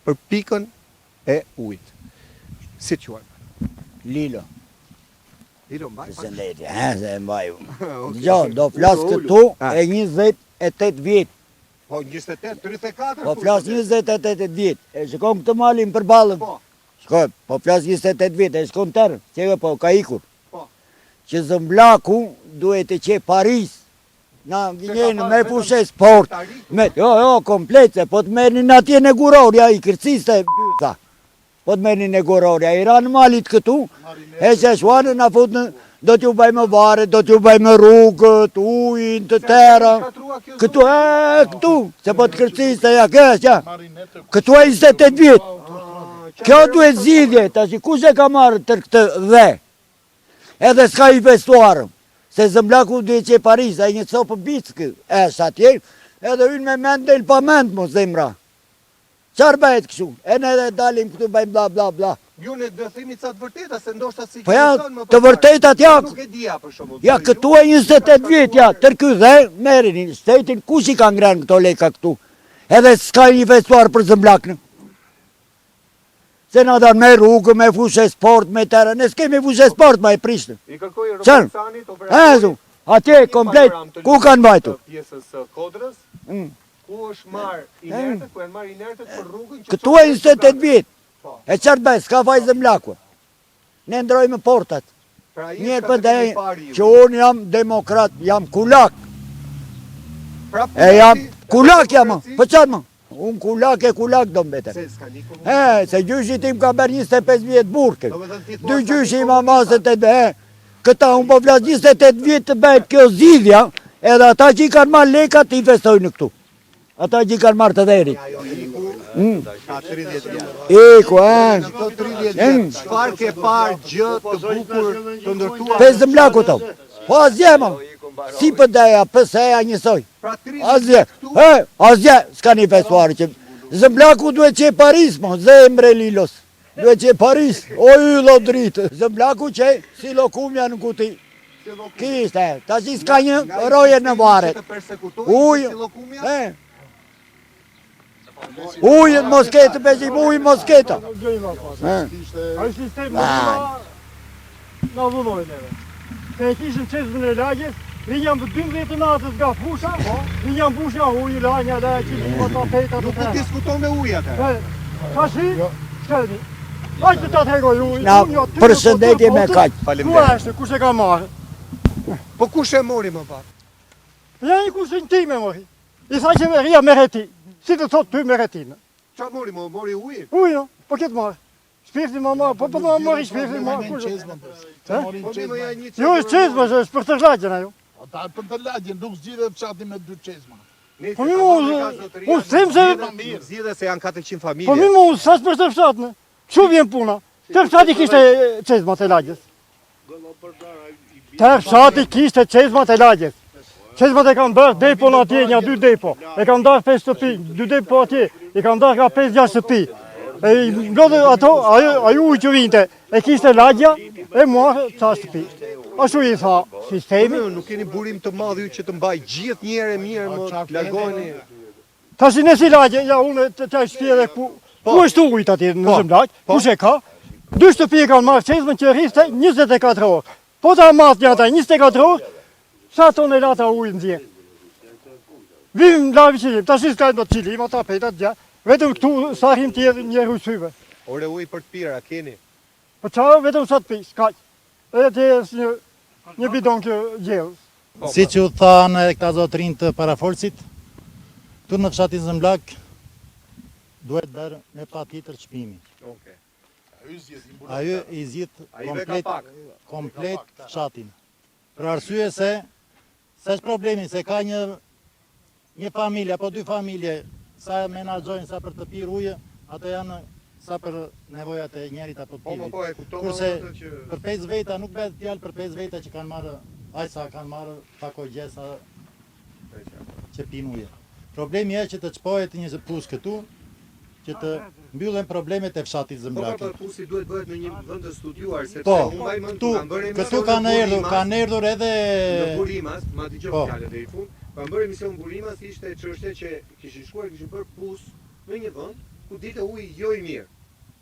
për pikën e ujit. Si të quajmë? Lilo. Lilo mbaj. Përshëndetje, se e mbaj unë. Dëgjoj, do flas këtu e 28 vjet. Po 28, 34. Po flas 28 vjet. E shikon këtë malin përballën. Shkoj, po flas 28 vjet, e shkon tërë, që po ka ikur. Që Zëmblaku duhet të qe Paris. Na vjen me fushë sport. Jo, komplete, po të merrnin atje në Gurorja i kërciste bytha. Po të merrnin në Gurorja, i ran malit këtu. E se shuanë na futën, do t'ju bëjmë vare, do t'ju bëjmë rrugët, ujin, të tëra. Këtu, se po të kërciste ja kështja. Këtu e 28 vjet. Kjo duhet zgjidhje, tash kush e ka marrë tër këtë dhe? Edhe s'ka investuarëm. Se Zëmblaku duhet që e Paris, a i një copë bickë është atje, edhe unë me mend del pa mend mu zemra. Qarë bëhet kështu? E në edhe dalim këtu bëjmë bla bla bla. Ju ne do themi ca të vërteta, se ndoshta si Po ja, të vërtetat ja, nuk e dia për shembull. ja këtu e 28 vjet, ja, tër ky dhe merrin shtetin, kush i ka ngrënë këto leka këtu? Edhe s'ka investuar për Zëmblakën. Se na dan me rrugë, me fushë sport, me tërë, ne s'kemi fushë sport ma e Prishtë. I kërkoi Qënë? Ezu, atje komplet, ku kanë bajtu? Pjesës së Kodrës, ku është marrë inertët, ku janë marrë inertët për rrugën që Këtu e 28 vjet. E qartë bëjë, s'ka faj Zëmblaku. Ne ndrojmë portat. Njerë për dhe që unë jam demokrat, jam kulak. E jam kulak jam, për qatë më? Unë kulak do mbetër. Se gjyshi tim ka bërë 25 vjet burke. Dy gjyshi ima masët e dhe. Këta unë po flas 28 vjet të bëjt kjo zidhja, edhe ata që i kanë marrë lekat i festojnë këtu. Ata që i kanë marrë të dherit. Iku, çfarë ke parë gjë të bukur të ndërtuar? Pe Zëmblaku to. Po asgje më. Si për deja, pëseja njësoj. Asgje. Asgje, s'ka një festuar që... Zëmblaku duhet që e Paris, mo, zemre Lilos. Duhet që e Paris. O ylo dritë. Zëmblaku që si lokumja në kuti. Kiste, ta që s'ka një roje në varet. Ujë. Ujën mosketë, bezim, ujën mosketë. Ai sistemi na vulloj neve. Se e kishim qezmën e lagjes, rinjam për 12 natës nga fusha, rinjam busha ujë, lagja, që një më tapeta të Nuk të diskuton me ujë atë. Ka shi, shkëllë. Ajtë të atë ujë. Na përshëndetje me kaq. Ku është, kush e ka marrë? Po kush e mori më pak? Ja një kushin time mori. I tha që ria me reti. Si të thot ty me retinë. Qa mori më? Mori ujë? Ujë, po këtë marrë. Shpirti mama, po ma mori shpirti ma. Të morin qezma. Jo, është çezma, është për të lagjen ajo. Ata për të lagjen, nuk zgjidhet fshati me 2 qezma. Po mi unë them se Zgjidhe se janë 400 familje. po mi unë sa për të fshatën. Çu vjen puna? Te fshati kishte çezma të lagjes. Te fshati kishte çezma të lagjes. Çezmat e kanë bërë depo në atje, një 2 depo. E kanë ndarë 5 shtëpi, 2 depo atje. E kanë ndarë nga 5-6 shtëpi. E mblodhe ato, ajo ujë që vinte, e kishte lagja, e mua qa shtëpi. Ashtu i tha sistemi. Nuk keni burim të madh ju që të mbaj gjithë njerë e mirë, më largoni. Ta si nësi lagje, ja unë të qaj shtëpi edhe ku është ujtë atje në Zëmblag, kush e ka? 2 shtëpi e kanë marrë çezmën që rriste 24 orë. Po ta matë një ata 24 orë, sa tonelata ujë nxjerr. Vim lavi qilim, ta si s'ka do të qilim, ata pejta të gjatë. Vetëm këtu sarim tjerë një rrusyve. Ore ujë për të pirë, a keni? Po qa vetëm sa të pi, s'kaq. Edhe tjerë një bidon kjo gjellës. Si që u thanë edhe këta zotërin të paraforcit, tu në fshatin Zëmblag duhet bërë me pa tjetër çmimi. Ajo i zgjidh komplet fshatin. Për arsye se është problemi, se ka një familje, apo 2 familje, sa menaxhojnë sa për të pirë ujë, ato janë sa për nevojat e njerit apo të tjerit. Kurse për 5 veta nuk bëhet fjalë për 5 veta që kanë marrë, aq sa kanë marrë pakogjesa që pinë ujë. Problemi është që të çpohet një pus këtu, që të mbyllen problemet e fshatit Zëmblakit. Po, pusi duhet bëhet në një vend të studiuar, sepse Po, unë mbaj mend këtu kanë erdhur edhe në Burimas, ma dëgjoj fjalën deri në fund. Kanë bërë emision Burimas, ishte çështje që kishin shkuar, kishin bërë pus në një vend ku dilte uji jo i mirë.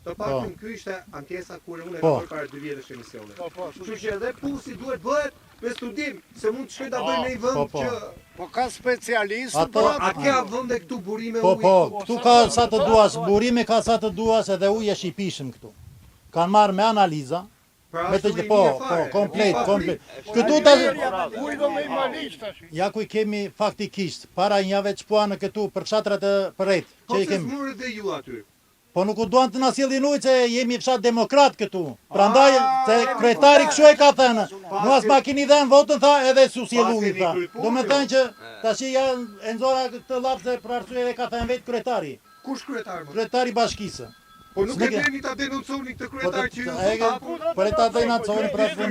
Të paktën ky ishte ankesa kur unë e kam bërë para 2 vjetësh emisione. Kështu që edhe pusi duhet bëhet me studim, se mund të shkoj ta bëj në një vend që Po ka specialistë. a ke vende këtu burime uji? Po, këtu ka sa të duash, burime ka sa të duash edhe uji është i pishëm këtu. Kanë marrë me analiza, me të komplet. Këtu ta ja ku i kemi faktikisht para një javë çpua në këtu për fshatrat e përrejt, që i kemi. Po smurët dhe ju aty. Po nuk u duan të na sillin ujë se jemi fshat demokrat këtu. Prandaj se kryetari kështu e ka thënë. Mu as ma keni dhënë votën tha edhe su sjell ujë tha. Domethënë që tash janë e nxora këtë llafse për arsye e ka thënë vetë kryetari. Kush kryetar? Kryetari bashkisë. Po nuk e deni ta denonconi këtë kryetar që ju thotë. Po ta denonconi për atë.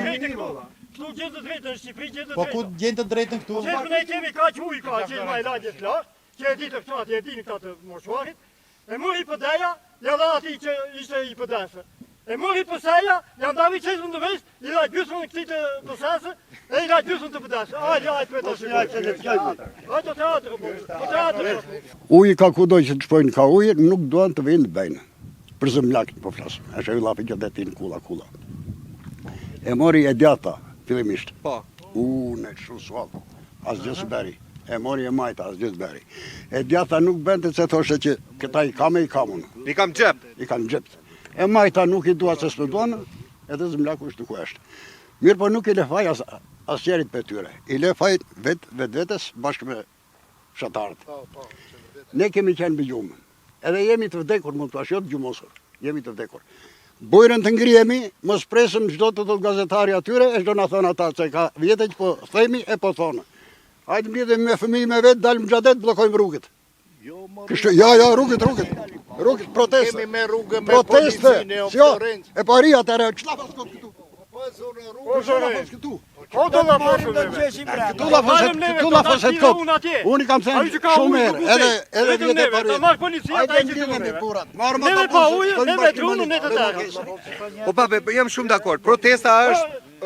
Këtu gjen të drejtën në Shqipëri, gjen të drejtën. Po ku gjen të drejtën këtu? Ne kemi kaq ujë ka, që më lagjes lart, që e ditë fshati, e dini këta të moshuarit. E mori PD-ja, ja dha ati që ishte i PD-së. E mori PS-ja, ja ndavi çezmën në mes, i dha gjysmën e këtij të PS-së, e i dha gjysmën të PD-së. Ai për të shënuar. Ai të teatri. Uji ka kudo që të shpojnë ka ujë, nuk duan të vinë bëjnë. Për Zëmblakin po flas. Është ai llafi që detin kulla. E mori e djata fillimisht. Po. Në çu suall. Asgjë s'bëri. E mori e majta, asgjë s'bëri. E djata nuk bënte se thoshte që këta i kam unë. I kam xhep. I kam xhep. E majta nuk i dua se s'u duan, edhe Zëmblaku është ku është. Mirë, po nuk i le faj asnjërit për tyre. I le faj vetes bashkë me fshatarët. Ne kemi qenë bëgjumë. Edhe jemi të vdekur, mund të ashtë gjumosur. Jemi të vdekur. Bujrën të ngrihemi, mos presëm çdo të thotë gazetari atyre, e çdo na thon ata se ka vjetë që po themi e po thonë. Hajde mbledhemi me fëmijë me vet, dalim xhadet, bllokojmë rrugët. Kështu, rrugët. Rrugët proteste. Kemi me rrugë me policinë e Florence. E pari atëre, çfarë pas këtu? Po këtu. Po do na marrim të çeshim pra. Këtu la faset kot. Unë kam thënë shumë herë, edhe vjetë pari. Ta marr policia ata që Marrëm ne pa ujë, ne me drunën ne të dashur. Po pape, jam shumë dakord. Protesta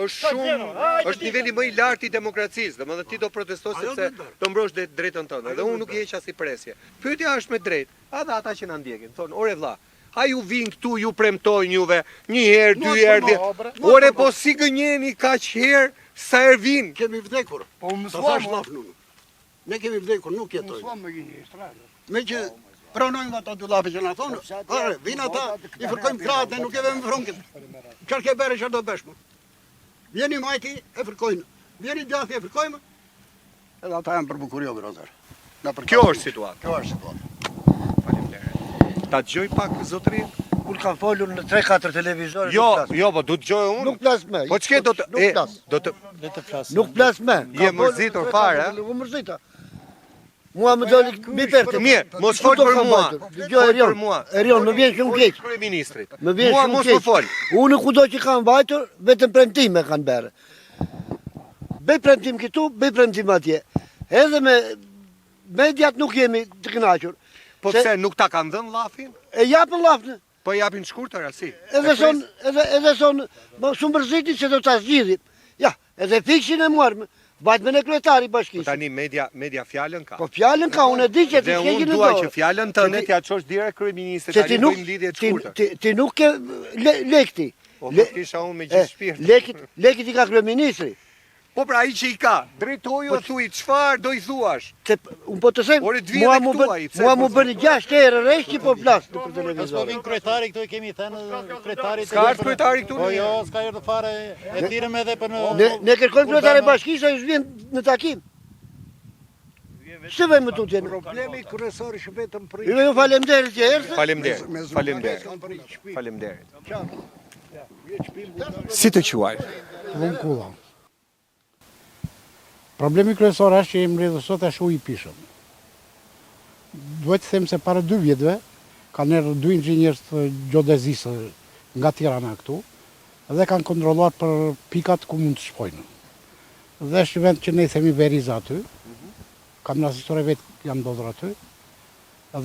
është niveli më i lartë i demokracisë. Domethënë ti do protestosh sepse do mbrosh drejtën tënde. Dhe unë nuk i heq as i presje. Pyetja është me drejt. Ata që na ndjekin, thonë, "Ore vlla, a ju vinë këtu, ju premtojnë juve, një herë, 2 herë. Ore po si gënjeni kaq herë sa herë vinë?" Kemi vdekur. Po ne kemi vdekur, nuk jetojmë. Me që pranojmë ato dy llafe që na thonë, vinë ata, i fërkojmë krahët, ne nuk e vëmë fronkët. Çfarë ke bërë, çfarë do bësh? Vjeni majti, e fërkojnë. Vjeni djathi, e fërkojmë. Edhe ata janë për bukurio, grozer. Kjo është situatë. Kjo është situatë. Ta dëgjoj pak zotërin. kur kanë folur në 3-4 televizore. Jo, po du të gjojë unë. Nuk plas me. Po ç'ke do të Nuk plas me. Je mërzitur fare, a? Nuk mërzita. Mua më doli mi pertë. Mirë, mos fol për mua. Dgjoj Erion, më vjen shumë keq. Kryeministrit. Më vjen Mua shumë mos keq. më fol. Unë kudo që kanë vajtur, vetëm premtime kanë bërë. Bëj premtim këtu, bëj premtim atje. Edhe me mediat nuk jemi të kënaqur. Po pse nuk ta kanë dhënë llafin? E japën llafin. Po japin shkurtër asi. Edhe son, shumë mërziti që do ta zgjidhim. Ja, edhe fikshin e muarmë. Vajt me në kryetari bashkisë. Tani media fjalën ka. Po fjalën ka, unë e di që ti Dhe unë dua që fjalën tënde t'ja çosh direkt kryeministrit, tani bëjmë lidhje të shkurtër. Ti nuk ke lekti. Po kisha unë me gjithë shpirt. Lekit i ka kryeministri. Po pra ai që i ka, drejtoju o thuj, çfarë do i thuash? Unë po të them, mua mu bëni 6 herë rreshi po flas për televizor. Po vin kryetari këtu, kemi thënë kryetari. Ska ardhur kryetari këtu? Po jo, s'ka ardhur fare. E thirrëm edhe për në. Ne kërkojmë kryetari bashkisë, ai vjen në takim. Ç've më tutje? Problemi kryesor është vetëm për. Ju faleminderit që erdhët. Faleminderit. Si të quaj? Vunkulla. Problemi kryesor është që jemi rrjedhur sot është uji i pishëm. Duhet të them se para 2 vjetëve kanë erdhur 2 inxhinierë të gjeodezisë nga Tirana këtu dhe kanë kontrolluar për pikat ku mund të shkojnë. Dhe është vend që ne themi Veriza aty. Kam asistore vetë janë ndodhur aty.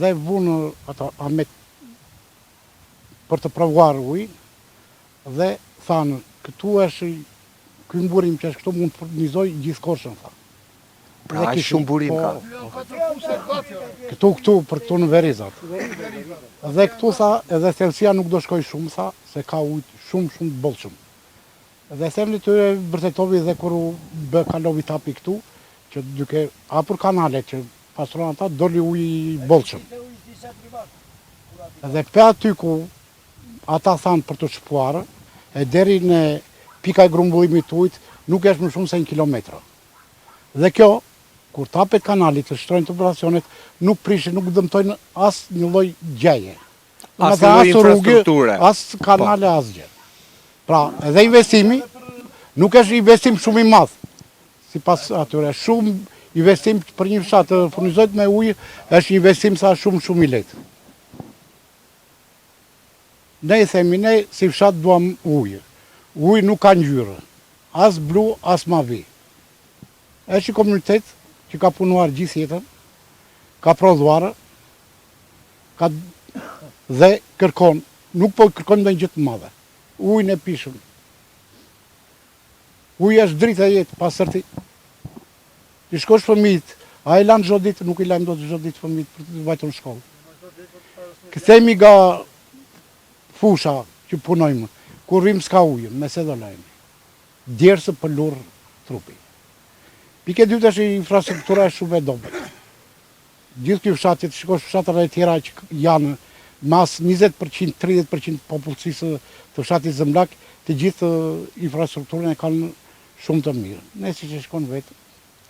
Dhe vunë ato amet për të provuar ujin dhe thanë këtu është ky burim që është këtu mund të furnizoj gjithë Korçën, tha. Pra aq shumë burim ka. Këtu për këtu në Verizat. Dhe këtu tha edhe thelësia nuk do shkoj shumë, tha, se ka ujë shumë të bollshëm. Dhe themni tyre vërtetovi dhe kur u bë kalovi tapi këtu, që duke hapur kanalet që pastron ata doli uji i bollshëm. Dhe pe aty ku ata thanë për të shpuar, e deri në pika e grumbullimit të ujit nuk është më shumë se 1 kilometër. Dhe kjo, kur tapet kanali të shtrojnë të operacionet, nuk prishin, nuk dëmtojnë as një lloj gjeje. As një lloj infrastrukture. As kanale, as gjë. Pra, edhe investimi nuk është investim shumë i madh. Sipas atyre, shumë investim për një fshat të furnizohet me ujë është investim sa shumë i lehtë. Ne i themi, ne si fshat duam ujë. Uji nuk ka ngjyrë, as blu, as mavi. Është një komunitet që ka punuar gjithë jetën, ka prodhuar, dhe kërkon, nuk po kërkon ndonjë gjë të madhe. Ujin e pishëm. Uji është drita e jetë, pasërti. Ti shkosh fëmijët, a i lanë çdo ditë, nuk i lajmë dot çdo ditë fëmijët për të vajtur në shkollë. Kthehemi nga fusha që punojmë. Kur rrim s'ka ujë, me se do lajmë. Djersë për lurë trupi. Pike dytë është infrastruktura shumë e dobët. Gjithë kjo fshatit, shikosh fshatrat e tjera që janë mas 20%, 30% popullsisë të fshatit Zëmblak, të gjithë infrastrukturën e kanë shumë të mirë. Ne si që shkon vetë.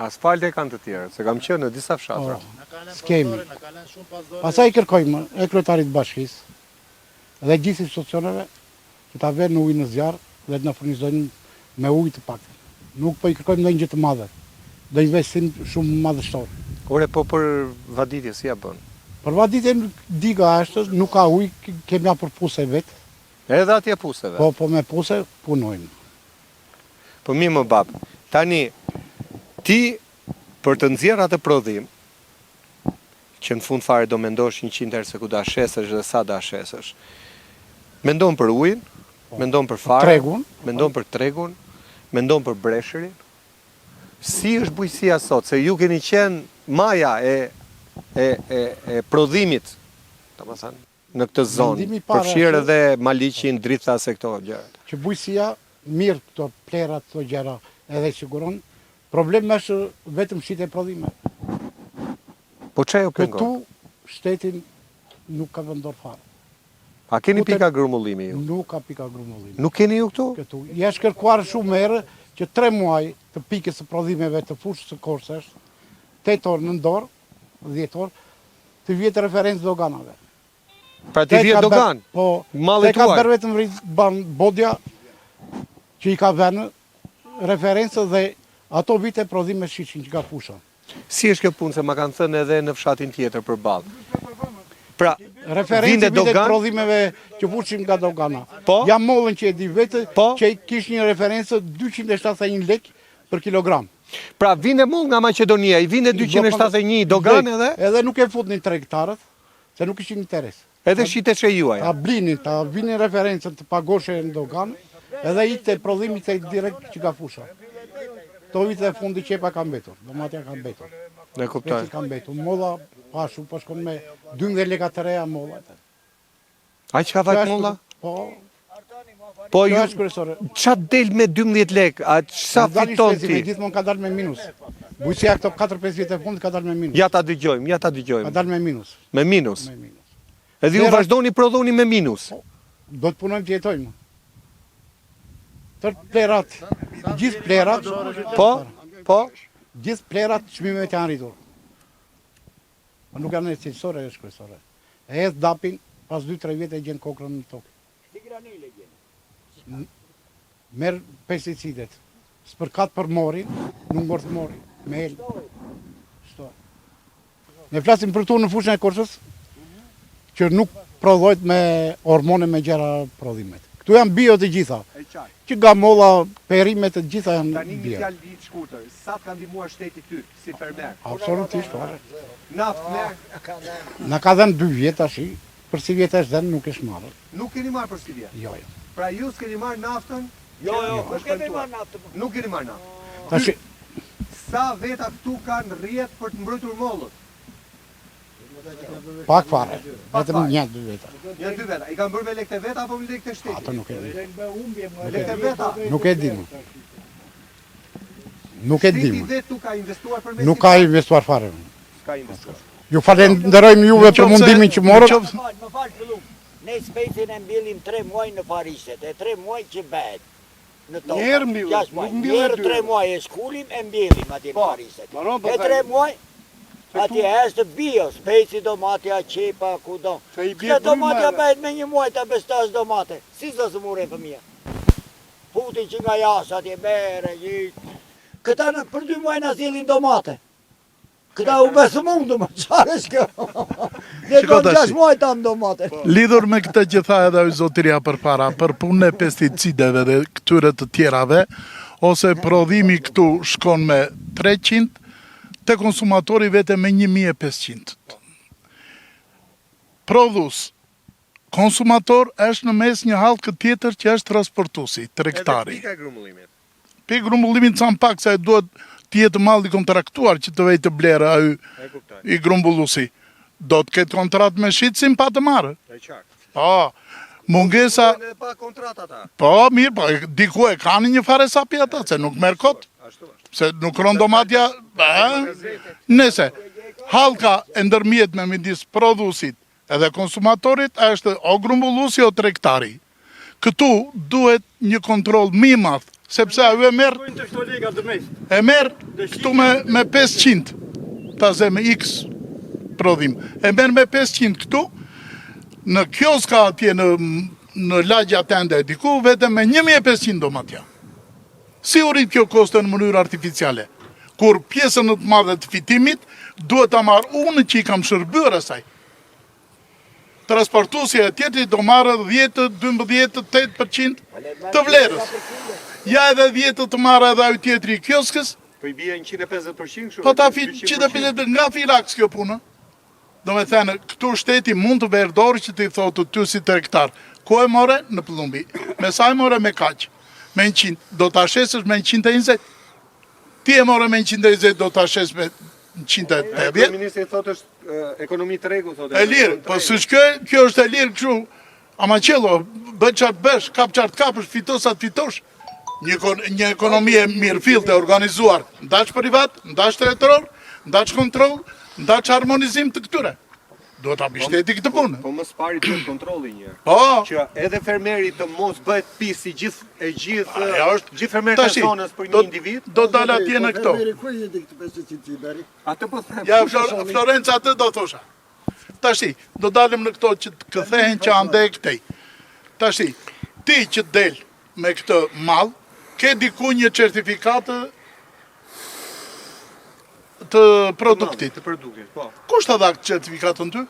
Asfalte kanë të tjerë, se kam qenë në disa fshatra. S'kemi. Pastaj kërkojmë e kryetarit bashkisë dhe gjithë institucioneve që ta verë në ujë në zjarë dhe të në furnizojnë me ujë të pak. Nuk po i kërkojmë ndonjë gjë të madhe, do investim shumë madhështor. Ore, po për vaditje si ja bën? Për vaditje diga është, nuk ka ujë, kemi apër puse vetë. Edhe atje puseve? Po me puse punojnë. Po mi më babë, tani, ti për të nxjerrë atë prodhim, që në fund fare do mendosh 100 herë se ku da shesësh dhe sa da shesësh, mendon për ujin, mendon për fare, mendon për tregun, mendon për breshërin. Si është bujësia sot, se ju keni qenë maja e prodhimit, domethënë, në këtë zonë, përfshirë edhe Maliqin, Drithas e këto gjërat. Që bujësia, mirë këto plerat, këto gjëra edhe siguron, problemi është vetëm shitje e prodhime. Po që jo pengon? Këtu shtetin nuk ka vendor fare. A keni pika grumullimi ju? Nuk ka pika grumullimi. Nuk keni ju këtu? Këtu. Jeshtë kërkuar shumë herë që 3 muaj të pikës së prodhimeve të fushës së Korçës, 8 orë në dorë, 10 orë, të vjetë referencë doganave. Pra ti vjet dogan. Po, mallet te ka tuaj. bërë vetëm ban bodja që i ka vënë referencë dhe ato vite prodhime shiqin që ka fusha. Si është kjo punë se ma kanë thënë edhe në fshatin tjetër përballë. Pra, Referencë vinde vite dogan, prodhimeve që fushim nga dogana. Po? Jam mollën që e di vetë Po? që kish një referencë 271 lek për kilogram. pra vinde moll nga Maqedonia, i vinde 271 dogan edhe Edhe nuk e futnin tregtarët, se nuk ishin interes. edhe shitet që juaj. Ta blinin, ta vinin referencën të pagoshe në dogan, edhe i të prodhimi të direkt që ka fusha. To vite e fundi qepa ka mbetur, domatja ka mbetur. Ne kuptoj. Peci ka mbetur, molla pashu, po shkon me 12 leka të reja molla. A që ka vajt molla? Po, Po kjo ju, është kryesore. qa del me 12 lek, a sa fiton ti? Gjithmonë ka dalë me minus. Bujësia këto 4-5 vite e fundit ka dalë me minus. Ja ta dëgjojmë, ja ta Ka dëgjojmë. dalë me minus. Me minus. Me minus. Edhe ju vazhdoni prodhoni me minus. Do të punojmë të jetojmë. Tërë plerat, gjithë plerat, Po? gjithë plerat çmimet janë rritur. Po nuk janë cilësore, është kryesore. E hedh dapin, pas 2-3 vite e gjen kokrën në tokë. Merë pesticidet, spërkat për morin, nuk ngorth morin, me el. Shto. Ne flasim për tu në fushën e Korçës, që nuk prodhojt me hormone me gjera prodhimet. Këtu janë bio të gjitha, që nga molla, perimet të gjitha janë bio. ditë shkurtër, sa të ka ndihmuar shteti ty si fermer? Absolutisht, fare. Naft, merr. Na ka dhenë 2 vjet tashi, për si vjet është dhenë nuk është marrë. Nuk keni marrë për si vjet. Jo, jo. Pra ju s'keni marrë naftën? Nuk kemi marrë naftën. Nuk keni marrë naftën. Tashi, Sa veta këtu kanë rrjet për të mbrojtur mollët? pak fare, vetëm 1-2 veta. Janë 2 veta. I kanë bërë me lekë të veta apo me lekë të shtetit? Ato nuk e di. Lekë të veta. Nuk e di. Nuk e Shteti di. vetë tu ka investuar për mes. Nuk ka investuar fare. Ka investuar. Ju falenderojmë juve për mundimin që morët. Më falë pëllum. Ne specin e mbjellim 3 muaj në Farishet, e 3 muaj që bëhet. Në tokë. Njerë mbjellim, 6 muaj. nuk mbjellim Njerë 3 muaj e shkullim e mbjellim atje në Farishet. E 3 muaj, atje është bio, speci domatja, qepa, kudo. Këtë domatja bëhet me 1 muaj të bestash domate. Si zë së mure fëmija? Putin që nga jashtë atje bere, gjithë. Këta në për 2 muaj në zilin domate. Këta u besë mundu më qarë është kjo. Ne do në 6 muaj tam domate. Lidhur me këtë që tha edhe zotëria për para, për punën e pesticideve dhe këtyre të tjerave, ose prodhimi këtu shkon me 300, te konsumatori vete me 1500. Prodhus, konsumator është në mes një hallkë tjetër që është transportuesi, tregtari. Pika e grumbullimit. Pe grumbullimin sa pak se duhet të jetë malli kontraktuar që të vej të blerë ai i grumbulluesi. Do të ketë kontratë me shitsin pa të marrë. E qartë. Po, mungesa, Pa kontratë ata. po mirë, po diku e kanë një fare sapi ata, se nuk merr kot. Ashtu është. Se nuk ron domatja, nëse hallka e ndërmjetme midis prodhuesit edhe konsumatorit është o grumbulluesi o tregtari. Këtu duhet një kontroll më i madh, sepse ajo e merr këtu me 500, ta ze me X prodhim. E merr me 500 këtu, në kioska atje në lagja tende diku, vetëm me 1500 domatja. Si u rrit kjo kosto në mënyrë artificiale? Kur pjesën në të madhe të fitimit, duhet ta marr unë që i kam shërbyer asaj. Transportuesja e tjetrit do marrë 10, 12, 8% të vlerës. Ja edhe 10 të marrë edhe ajo tjetri i kioskës, Po i bie 150% kështu. po ta fit 150 nga filaks kjo punë. Do me thënë, këtu shteti mund të verdorë që të i thotë ty si tregtar. Ku e more? Në Pëllumbi. Me sa e more me kaq? Me 100. Do të ashesësh me 120. Ti e more me 120, do të ashes me 180. Ministri thotë është ekonomi tregu, thotë. E lirë, po së kjo është e lirë kështu. Ama qello, bë qatë bësh, kap qatë kapësh, fitos atë fitosh. Një ekonomi e mirë fill të organizuar, ndaç privat, ndaç tretor, ndaç kontroll, ndaç harmonizim të këtyre. Duhet ta mbështeti këtë punë. Po më pari të kontrolli një. Po, Që edhe fermeri të mos bëhet pisi gjithë ajo është fermerët e tashi, zonës për një individ. do dal atje në këto. Atë po them. Ja, Florenca atë do thosha. Tashi, do dalim në këto që të këthehen që ande e këtej. Tashi, ti që del me këtë mall, ke diku një certifikatë të produktit. Po. Kush ta dha certifikatën ty?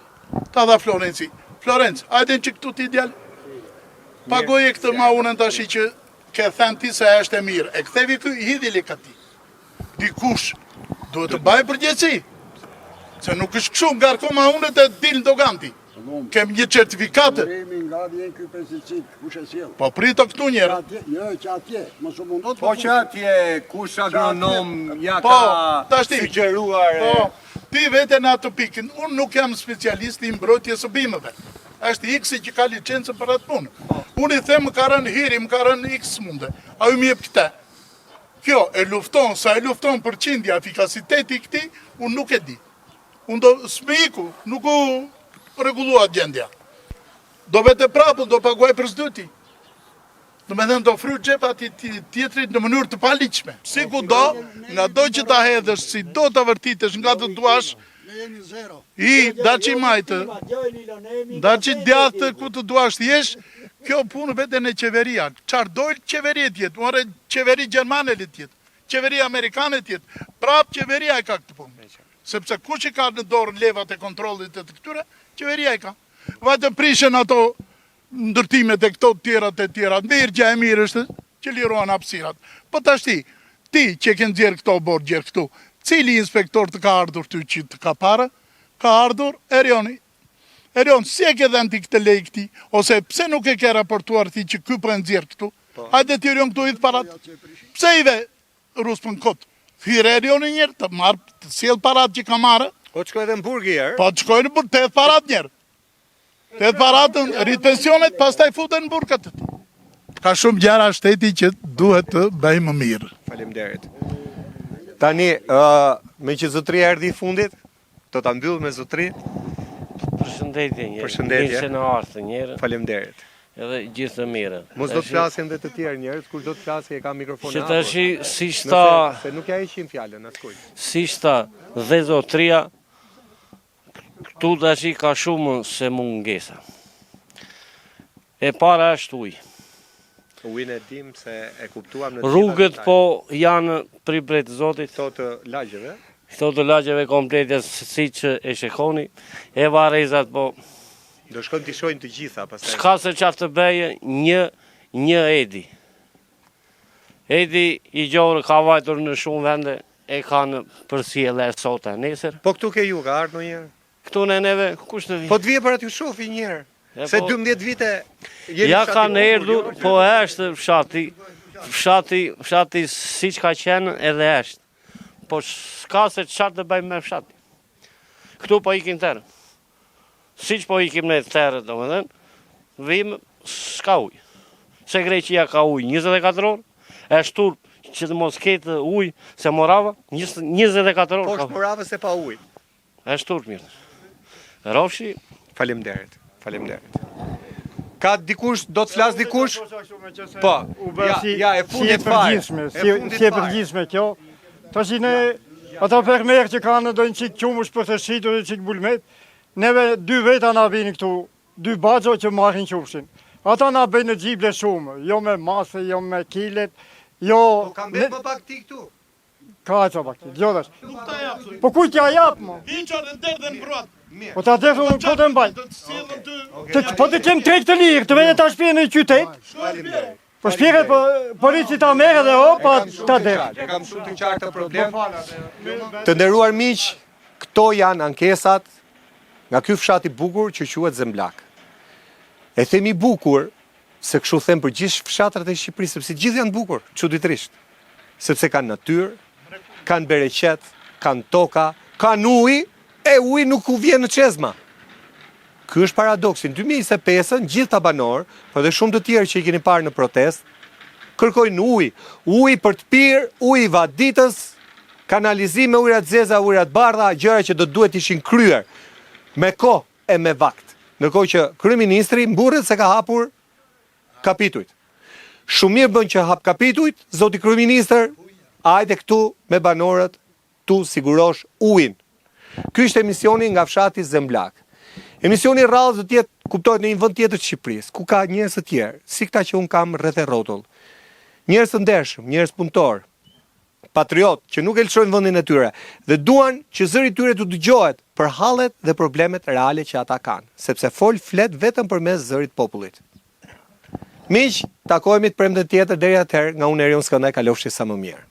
Ta dha Florenci. Florenc, hajde që këtu ti djal. Pagoje këtë maunën tashi që ke thënë ti se është e mirë. E kthevi ky hidhi leka ti. Dikush duhet të bajë përgjegjësi. Se nuk është kështu ngarko maunët e dil doganti. Kem një certifikatë. Nga vjen ky pesticid, kush e sjell? Po prito këtu njerë. Jo, që atje, mos u mundot. Po që atje, kush agronom ja Po, ka tashti. sugjeruar. Po, ti vete në atë pikën, unë nuk jam specialist i mbrojtjes së bimëve. Është X që ka licencë për atë punë. Unë i them më ka rënë hiri, më ka rënë X munde. A ju më jep këtë. Kjo e lufton, sa e lufton përqindja efikasiteti këti, unë nuk e di. Unë do smiku, nuk u regulluat gjendja. Do vete prapë, do paguaj për s'dyti. Do me dhe do fry gjepa tjetrit në mënyrë të paliqme. Si ku do, nga do që ta hedhësh, si do të vërtitesh nga të duash, i da që i majtë, da që i djathë ku të duash t'jesh, kjo punë vete në qeveria. Qarë dojnë qeveria tjetë, uare qeveri Gjermane le tjetë, qeveri Amerikane tjetë, prapë qeveria e ka këtë punë. Sepse ku që ka në dorë levat e kontrolit të këtyre, qeveria e ka. Vajtë prishen ato ndërtimet e këto të tjera, mirë gjë e mirë është që liruan hapësirat. Po tashti, ti që ke nxjerr këto borë gjerë këtu, cili inspektor të ka ardhur ty që të ka parë, ka ardhur Erioni. Erion, si e ke dhenë ti këtë lej këti, ose pse nuk e ke raportuar ti që ky për nxjerr këtu, hajde ti Erion këtu i të parat. Pse i ve rusë për në kotë? Thire Erioni njerë, të marë, të sjell parat që ka marë. Po të shkoj edhe në burg i erë. Po të shkoj në burg, të edhe parat njerë. Të edhe paratën, rritë pensionet, pas taj futen në burgat të ti. Ka shumë gjera shteti që duhet të bëjmë mirë. Faleminderit. Tani, me që zotëria erdhi i fundit, do ta mbyll me zotëri. Përshëndetje njerë. Përshëndetje. Ishte në artë njerë. Faleminderit. Edhe gjithë të mire. Mos do të flasin dhe të tjerë njerëz, kur do të flasë e ka mikrofon Që hapur. tash si shta, Se nuk ja heqin fjalën askujt. si shta dhe zotria, këtu tash ka shumë se mungesa. E para është ujë. Ujin e dim se e kuptuam në Rrugët po janë pri bretë zotit, këto të lagjeve. këto të lagjeve komplete si që e shekoni, e varezat po, Do shkojnë të shojnë të gjitha pastaj. s'ka se qatë të beje një edi. Edi i gjorë ka vajtur në shumë vende, e ka në përsiele e sot e nesër. Po këtu ke ju, ka ardhur ndonjëherë? Këtu në neve, kush të vi? Po të vije për aty shofi një herë. E, Se po, 12 vite jeni ja fshati kanë humbur, erdhur, jo? po është fshati si që ka qenë edhe është. Po s'ka se qatë të bëjmë me fshati. Këtu po ikim terë. Si që po ikim në terë, do më dhenë, vim s'ka ujë. Se Greqia ka ujë 24 orë, e shturp që të mos ketë ujë se Morava, 24 orë. Po është morave se pa ujë. E shturp mirë. Rofshi, Faleminderit. Faleminderit. Ka dikush, do të flas dikush? Po, ja, e fundit fare. Si e përgjithshme kjo. Tash ne ata fermerë që kanë do një çik qumësh për të shitur një çik bulmet, neve 2 veta na vini këtu, 2 baxho që marrin qumshin. Ata na bëjnë në gjible shumë, jo me masë, jo me kilet, jo... Po kam bërë më pak ti këtu. Ka e qa pak ti, gjodash. Po kuj t'ja japë, mo? Hiqa dhe ndërë dhe në bruat. Po ta defu në këtë mbaj. Po të kem trek të lirë, të vete ta shpire në qytet. Po shpire polici ta mere dhe o, pa ta defu. Kam shumë të qartë problem. Të nderuar miq, këto janë ankesat nga ky fshat i bukur që quhet Zemblak. E themi bukur, se kështu them për gjithë fshatrat e Shqipërisë, sepse gjithë janë bukur, çuditërisht. Sepse kanë natyrë, kanë bereqet, kanë toka, kanë ujë, e uji nuk u vjen në çezma. Ky është paradoksi. Në 2025-ën gjithë ta banor, por dhe shumë të tjerë që i keni parë në protestë, kërkojnë ujë, ujë për të pirë, ujë vaditës, kanalizim me ujëra të zeza, ujëra të bardha, gjëra që do duhet ishin kryer me kohë e me vakt. Ndërkohë që kryeministri mburret se ka hapur kapitujt. Shumë mirë bën që hap kapitujt, zoti kryeministër, hajde këtu me banorët tu sigurosh ujin. Ky është emisioni nga fshati Zemblak. Emisioni i radhës do të jetë kuptohet në një vend tjetër të Shqipërisë, ku ka njerëz të tjerë, si këta që un kam rreth e rrotull. Njerëz të ndershëm, njerëz punëtor, patriot që nuk e lëshojnë vendin e tyre dhe duan që zëri i tyre të dëgjohet për hallet dhe problemet reale që ata kanë, sepse flet vetëm përmes zërit të popullit. Miq, takohemi të premten tjetër, deri atëherë nga unë Erion Skëndaj, kalofshi sa më mirë.